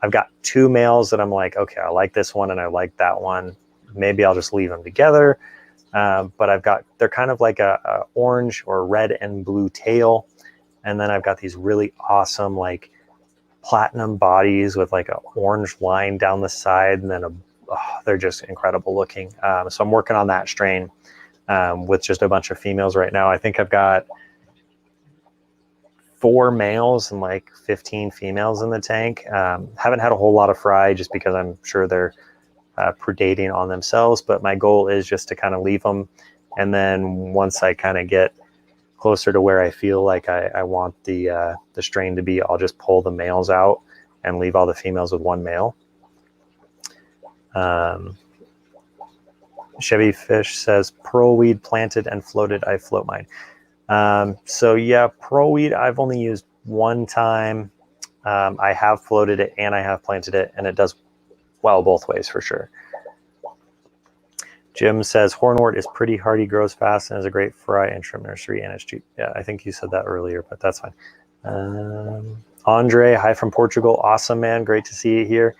I've got 2 males that I'm like, okay, I like this one and I like that one. Maybe I'll just leave them together. But I've got, they're kind of like a orange or red and blue tail. And then I've got these really awesome like platinum bodies with like an orange line down the side, and then they're just incredible looking. So I'm working on that strain with just a bunch of females right now. I think I've got 4 males and like 15 females in the tank. Haven't had a whole lot of fry just because I'm sure they're predating on themselves, but my goal is just to kind of leave them. And then once I kind of get closer to where I feel like I want the strain to be, I'll just pull the males out and leave all the females with 1 male. Chevy Fish says, pearlweed planted and floated, I float mine. So yeah, pearlweed I've only used 1 time. I have floated it and I have planted it, and it does well both ways for sure. Jim says, hornwort is pretty hardy, grows fast, and is a great fry and shrimp nursery, and it's cheap. Yeah, I think you said that earlier, but that's fine. Andre, hi from Portugal. Awesome, man. Great to see you here.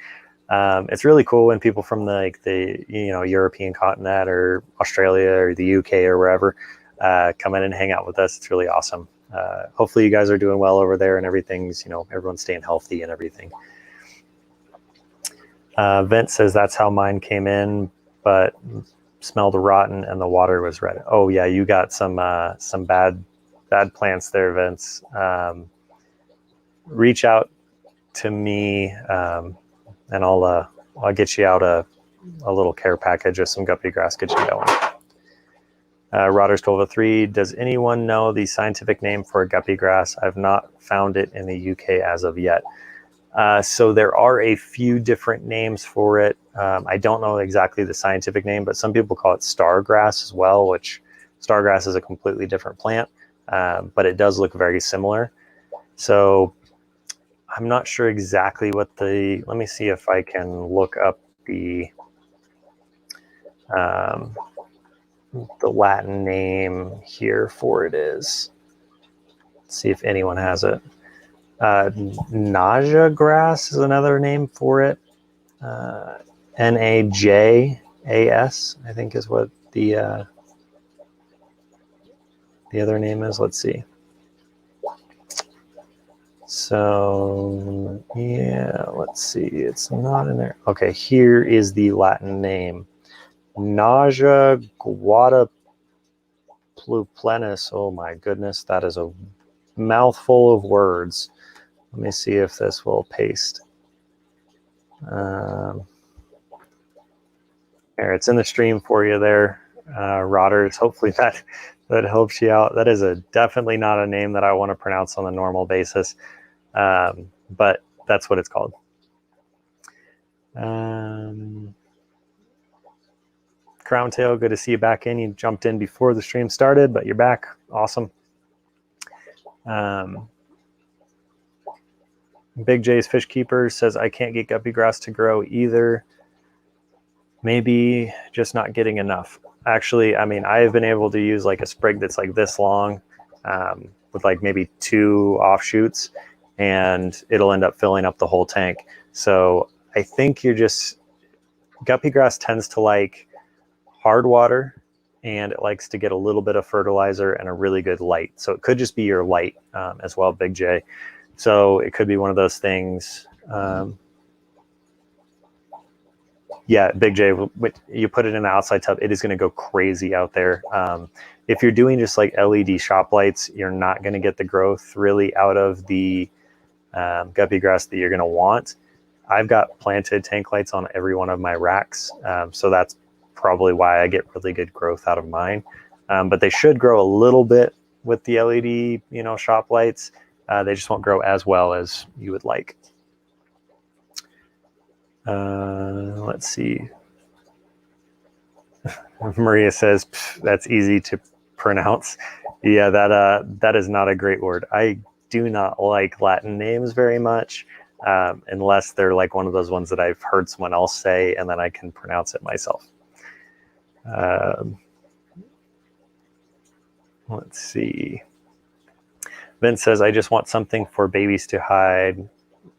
It's really cool when people from the European continent or Australia or the UK or wherever come in and hang out with us. It's really awesome. Hopefully you guys are doing well over there and everything's, you know, everyone's staying healthy and everything. Vince says that's how mine came in, but smelled rotten and the water was red. Oh yeah, you got some bad plants there, Vince. Reach out to me and I'll get you out a little care package of some guppy grass, get you going. Rodders 1203, does anyone know the scientific name for guppy grass? I've not found it in the UK as of yet. So there are a few different names for it. I don't know exactly the scientific name, but some people call it stargrass as well, which stargrass is a completely different plant, but it does look very similar. So I'm not sure exactly what let me see if I can look up the Latin name here for it is. see if anyone has it. Naja grass is another name for it. Najas, I think is what the other name is. Let's see. So yeah, let's see. It's not in there. Okay, here is the Latin name. Naja guadaluplenus. Oh my goodness, that is a mouthful of words. Let me see if this will paste. There, it's in the stream for you there, Rodders. Hopefully that helps you out. That is definitely not a name that I want to pronounce on a normal basis, but that's what it's called. Crown Tail, good to see you back in. You jumped in before the stream started, but you're back. Awesome. Big J's Fish Keeper says, I can't get guppy grass to grow either. Maybe just not getting enough. Actually, I mean, I have been able to use like a sprig that's like this long with like maybe 2 offshoots, and it'll end up filling up the whole tank. So I think guppy grass tends to like hard water, and it likes to get a little bit of fertilizer and a really good light. So it could just be your light as well, Big J. So it could be one of those things. Yeah, Big J, you put it in the outside tub, it is going to go crazy out there. If you're doing just like LED shop lights, you're not going to get the growth really out of the guppy grass that you're going to want. I've got planted tank lights on every one of my racks, so that's probably why I get really good growth out of mine. But they should grow a little bit with the LED, shop lights. They just won't grow as well as you would like. Let's see. Maria says, that's easy to pronounce. Yeah, that is not a great word. I do not like Latin names very much, unless they're like one of those ones that I've heard someone else say and then I can pronounce it myself. Let's see. Vince says, I just want something for babies to hide.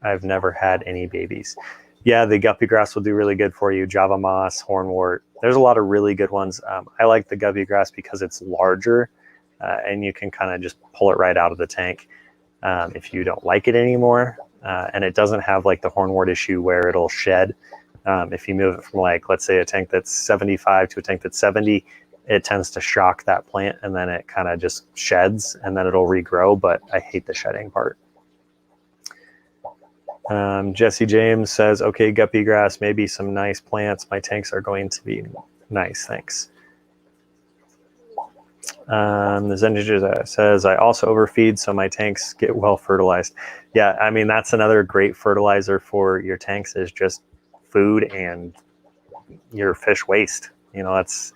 I've never had any babies. Yeah, the guppy grass will do really good for you. Java moss, hornwort. There's a lot of really good ones. I like the guppy grass because it's larger and you can kind of just pull it right out of the tank if you don't like it anymore. And it doesn't have like the hornwort issue where it'll shed. If you move it from like, let's say a tank that's 75 to a tank that's 70, it tends to shock that plant and then it kind of just sheds and then it'll regrow, but I hate the shedding part. Jesse James says, okay, guppy grass, maybe some nice plants. My tanks are going to be nice, thanks. The Zenja says, I also overfeed, so my tanks get well fertilized. Yeah, I mean, that's another great fertilizer for your tanks is just food and your fish waste. That's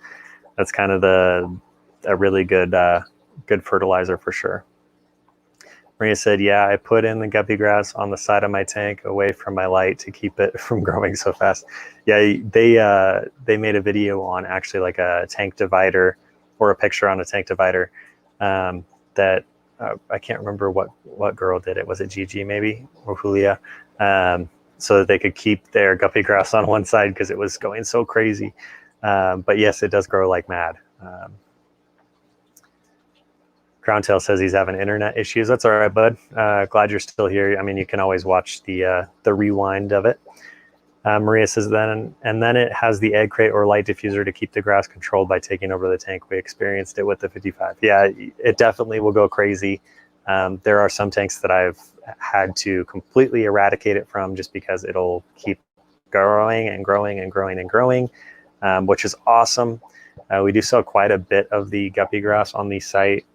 kind of a really good fertilizer for sure. Maria said, yeah, I put in the guppy grass on the side of my tank away from my light to keep it from growing so fast. Yeah, they made a video on actually like a tank divider or a picture on a tank divider that I can't remember what girl did it. Was it Gigi maybe or Julia? So that they could keep their guppy grass on one side because it was going so crazy. But yes, it does grow like mad. Crowntail says he's having internet issues. That's all right, bud. Glad you're still here. I mean, you can always watch the rewind of it. Maria says then it has the egg crate or light diffuser to keep the grass controlled by taking over the tank. We experienced it with the 55. Yeah, it definitely will go crazy. There are some tanks that I've had to completely eradicate it from just because it'll keep growing and growing and growing and growing, which is awesome. We do sell quite a bit of the guppy grass on the site,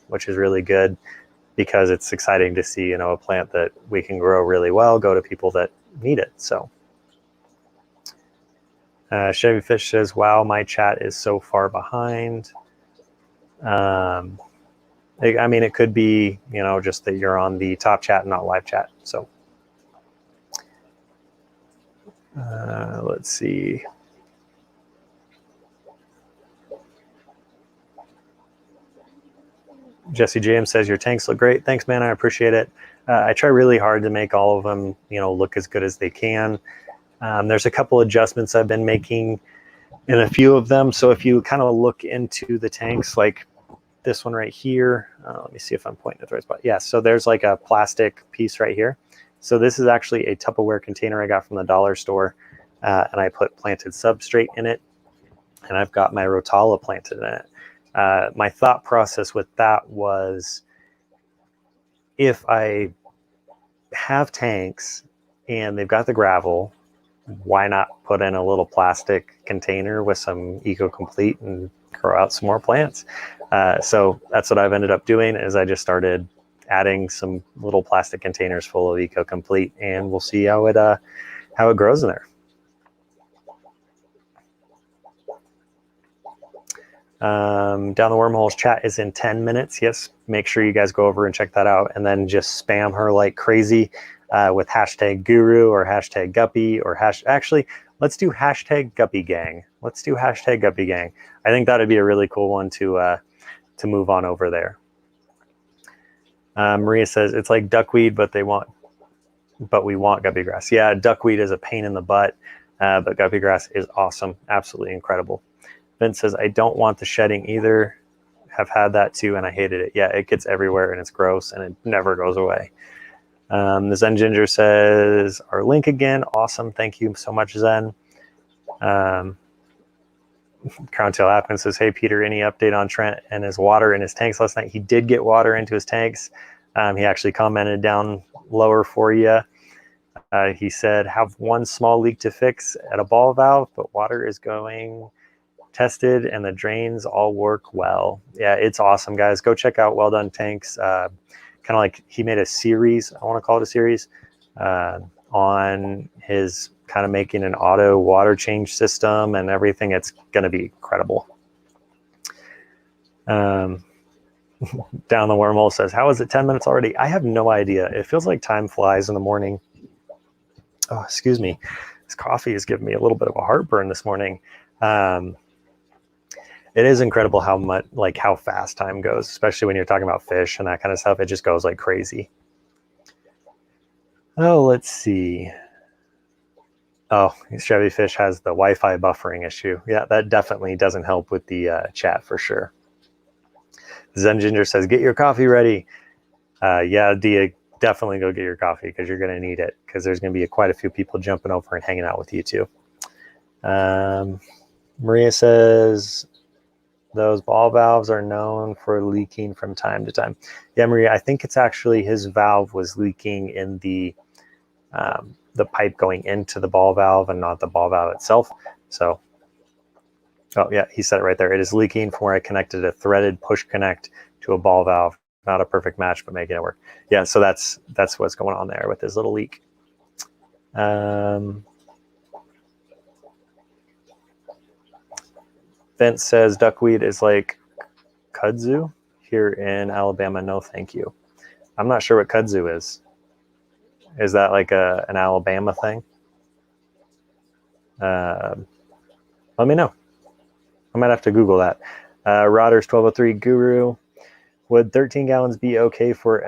which is really good because it's exciting to see, a plant that we can grow really well go to people that need it. So Chevy Fish says, wow, my chat is so far behind. I mean, it could be, just that you're on the top chat and not live chat. So let's see. Jesse James says, your tanks look great. Thanks, man. I appreciate it. I try really hard to make all of them, look as good as they can. There's a couple adjustments I've been making in a few of them. So if you kind of look into the tanks, like this one right here, let me see if I'm pointing at the right spot. Yeah, so there's like a plastic piece right here. So this is actually a Tupperware container I got from the dollar store, and I put planted substrate in it, and I've got my Rotala planted in it. My thought process with that was, if I have tanks and they've got the gravel, why not put in a little plastic container with some EcoComplete and grow out some more plants? So that's what I've ended up doing, is I just started adding some little plastic containers full of EcoComplete, and we'll see how it grows in there. Down the wormholes chat is in 10 minutes. Yes, make sure you guys go over and check that out, and then just spam her like crazy with hashtag guru or hashtag guppy or actually, let's do hashtag guppy gang. Let's do hashtag guppy gang. I think that'd be a really cool one to move on over there. Maria says, it's like duckweed, but we want guppy grass. Yeah, duckweed is a pain in the butt, but guppy grass is awesome. Absolutely incredible. Vince says, I don't want the shedding either. Have had that too, and I hated it. Yeah, it gets everywhere, and it's gross, and it never goes away. The Zen Ginger says, our link again. Awesome. Thank you so much, Zen. Crown Tail Appin says, hey, Peter, any update on Trent and his water in his tanks last night? He did get water into his tanks. He actually commented down lower for you. He said, have one small leak to fix at a ball valve, but water is going tested and the drains all work well. Yeah, it's awesome, guys. Go check out Well Done Tanks. Kind of like, he made a series, I want to call it a series, on his kind of making an auto water change system and everything. It's going to be incredible. Down the wormhole says, how is it 10 minutes already? I have no idea. It feels like time flies in the morning. Oh, excuse me. This coffee is giving me a little bit of a heartburn this morning. It is incredible how fast time goes, especially when you're talking about fish and that kind of stuff. It just goes like crazy. Oh, let's see. Oh, Chevy Fish has the Wi-Fi buffering issue. Yeah, that definitely doesn't help with the chat for sure. Zen Ginger says, get your coffee ready. Yeah, Dia, definitely go get your coffee, because you're going to need it, because there's going to be quite a few people jumping over and hanging out with you too. Maria says, those ball valves are known for leaking from time to time. Yeah, Maria, I think it's actually his valve was leaking in the pipe going into the ball valve and not the ball valve itself. So, oh yeah, he said it right there. It is leaking from where I connected a threaded push connect to a ball valve. Not a perfect match, but making it work. Yeah, so that's what's going on there with this little leak. Vince says duckweed is like kudzu here in Alabama. No, thank you. I'm not sure what kudzu is. Is that like an Alabama thing? Let me know. I might have to Google that. Rodders 1203 Guru. Would 13 gallons be okay for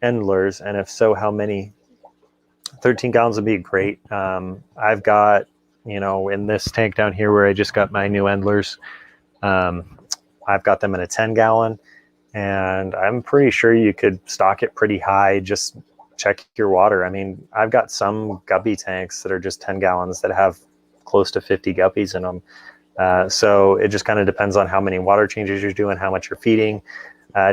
endlers? And if so, how many? 13 gallons would be great. I've got, in this tank down here where I just got my new endlers, I've got them in a 10 gallon, and I'm pretty sure you could stock it pretty high. Just check your water. I mean, I've got some guppy tanks that are just 10 gallons that have close to 50 guppies in them. So it just kind of depends on how many water changes you're doing, how much you're feeding.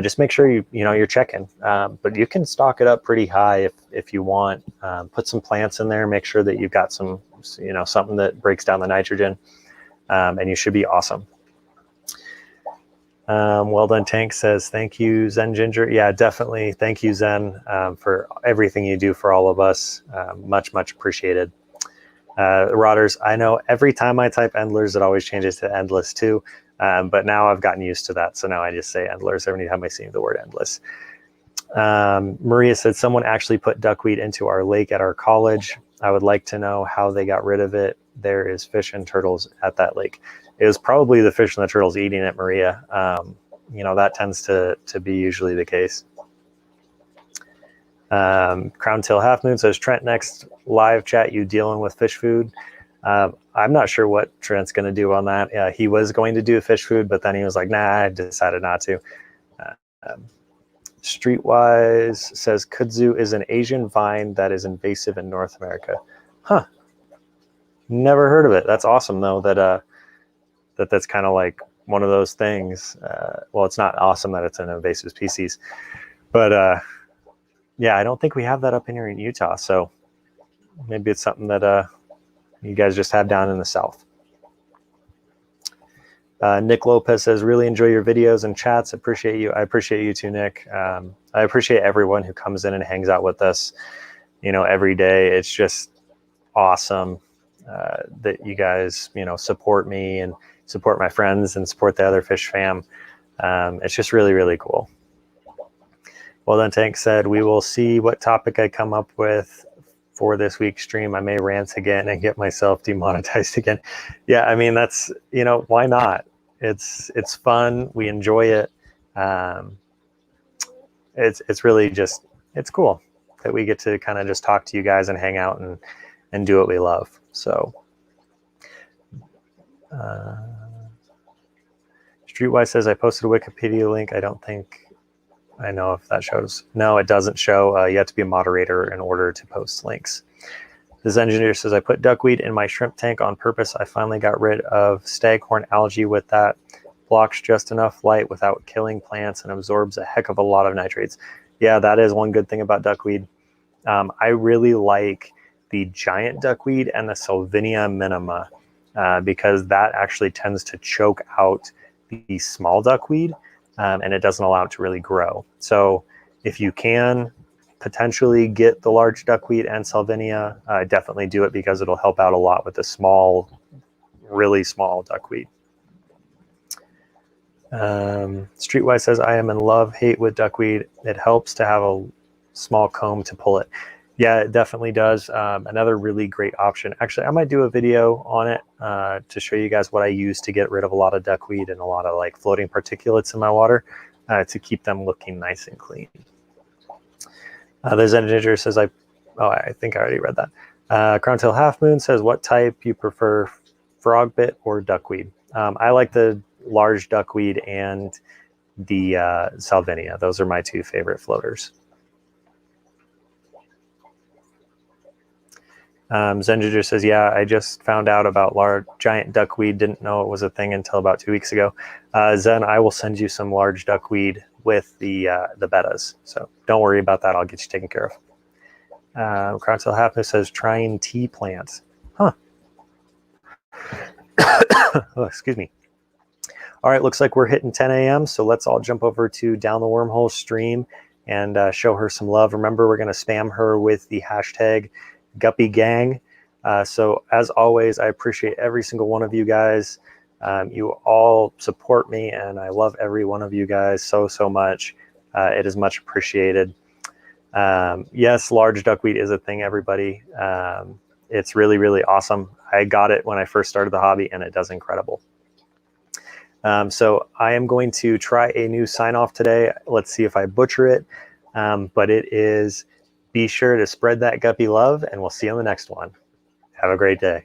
Just make sure you're checking. But you can stock it up pretty high if you want. Put some plants in there. Make sure that you've got some, something that breaks down the nitrogen, and you should be awesome. Well Done Tank says, thank you, Zen Ginger. Yeah, definitely. Thank you, Zen, for everything you do for all of us. Much, much appreciated. Rodders, I know every time I type endlers, it always changes to endless too. But now I've gotten used to that. So now I just say endlers every time I see the word endless. Maria said, someone actually put duckweed into our lake at our college. I would like to know how they got rid of it. There is fish and turtles at that lake. It was probably the fish and the turtles eating it, Maria. you know, that tends to be usually the case. Crown Tail Half Moon says, Trent, next live chat, you dealing with fish food? I'm not sure what Trent's going to do on that. He was going to do fish food, but then he was like, nah, I decided not to. Streetwise says, kudzu is an Asian vine that is invasive in North America. Huh. Never heard of it. That's awesome, though, that's kind of like one of those things. Well, it's not awesome that it's an invasive species, but yeah, I don't think we have that up in here in Utah. So maybe it's something that you guys just have down in the South. Nick Lopez says, really enjoy your videos and chats. Appreciate you. I appreciate you too, Nick. I appreciate everyone who comes in and hangs out with us, you know, every day. It's just awesome that you guys, you know, support me and support my friends and support the other fish fam. It's just really, really cool. Well then, Tank said, we will see what topic I come up with for this week's stream. I may rant again and get myself demonetized again. Yeah, I mean, that's, you know, why not? It's fun. We enjoy it. It's really just, it's cool that we get to kind of just talk to you guys and hang out and do what we love. So Streetwise says, I posted a Wikipedia link. I don't think I know if that shows. No, it doesn't show. You have to be a moderator in order to post links. This engineer says, I put duckweed in my shrimp tank on purpose. I finally got rid of staghorn algae with that. Blocks just enough light without killing plants and absorbs a heck of a lot of nitrates. Yeah, that is one good thing about duckweed. I really like the giant duckweed and the Salvinia minima because that actually tends to choke out the small duckweed. And it doesn't allow it to really grow. So if you can potentially get the large duckweed and Salvinia, definitely do it because it'll help out a lot with the small, really small duckweed. Streetwise says, I am in love, hate with duckweed. It helps to have a small comb to pull it. Yeah, it definitely does. Another really great option. Actually, I might do a video on it to show you guys what I use to get rid of a lot of duckweed and a lot of like floating particulates in my water to keep them looking nice and clean. There's an engineer says, I think I already read that. Crown Tail Half Moon says, what type you prefer, frog bit or duckweed? I like the large duckweed and the Salvinia. Those are my two favorite floaters. Zenginger says, yeah, I just found out about large giant duckweed. Didn't know it was a thing until about 2 weeks ago. Zen, I will send you some large duckweed with the bettas. So don't worry about that. I'll get you taken care of. Crown Tail Half Moon says, trying tea plants. Huh. Oh, excuse me. All right, looks like we're hitting 10 a.m. So let's all jump over to Down the Wormhole stream and show her some love. Remember, we're going to spam her with the hashtag Guppy Gang. So as always, I appreciate every single one of you guys. You all support me, and I love every one of you guys so much. It is much appreciated. Yes, large duckweed is a thing, everybody. It's really awesome. I got it when I first started the hobby, and it does incredible. So I am going to try a new sign-off today. Let's see if I butcher it. But it is, be sure to spread that guppy love, and we'll see you on the next one. Have a great day.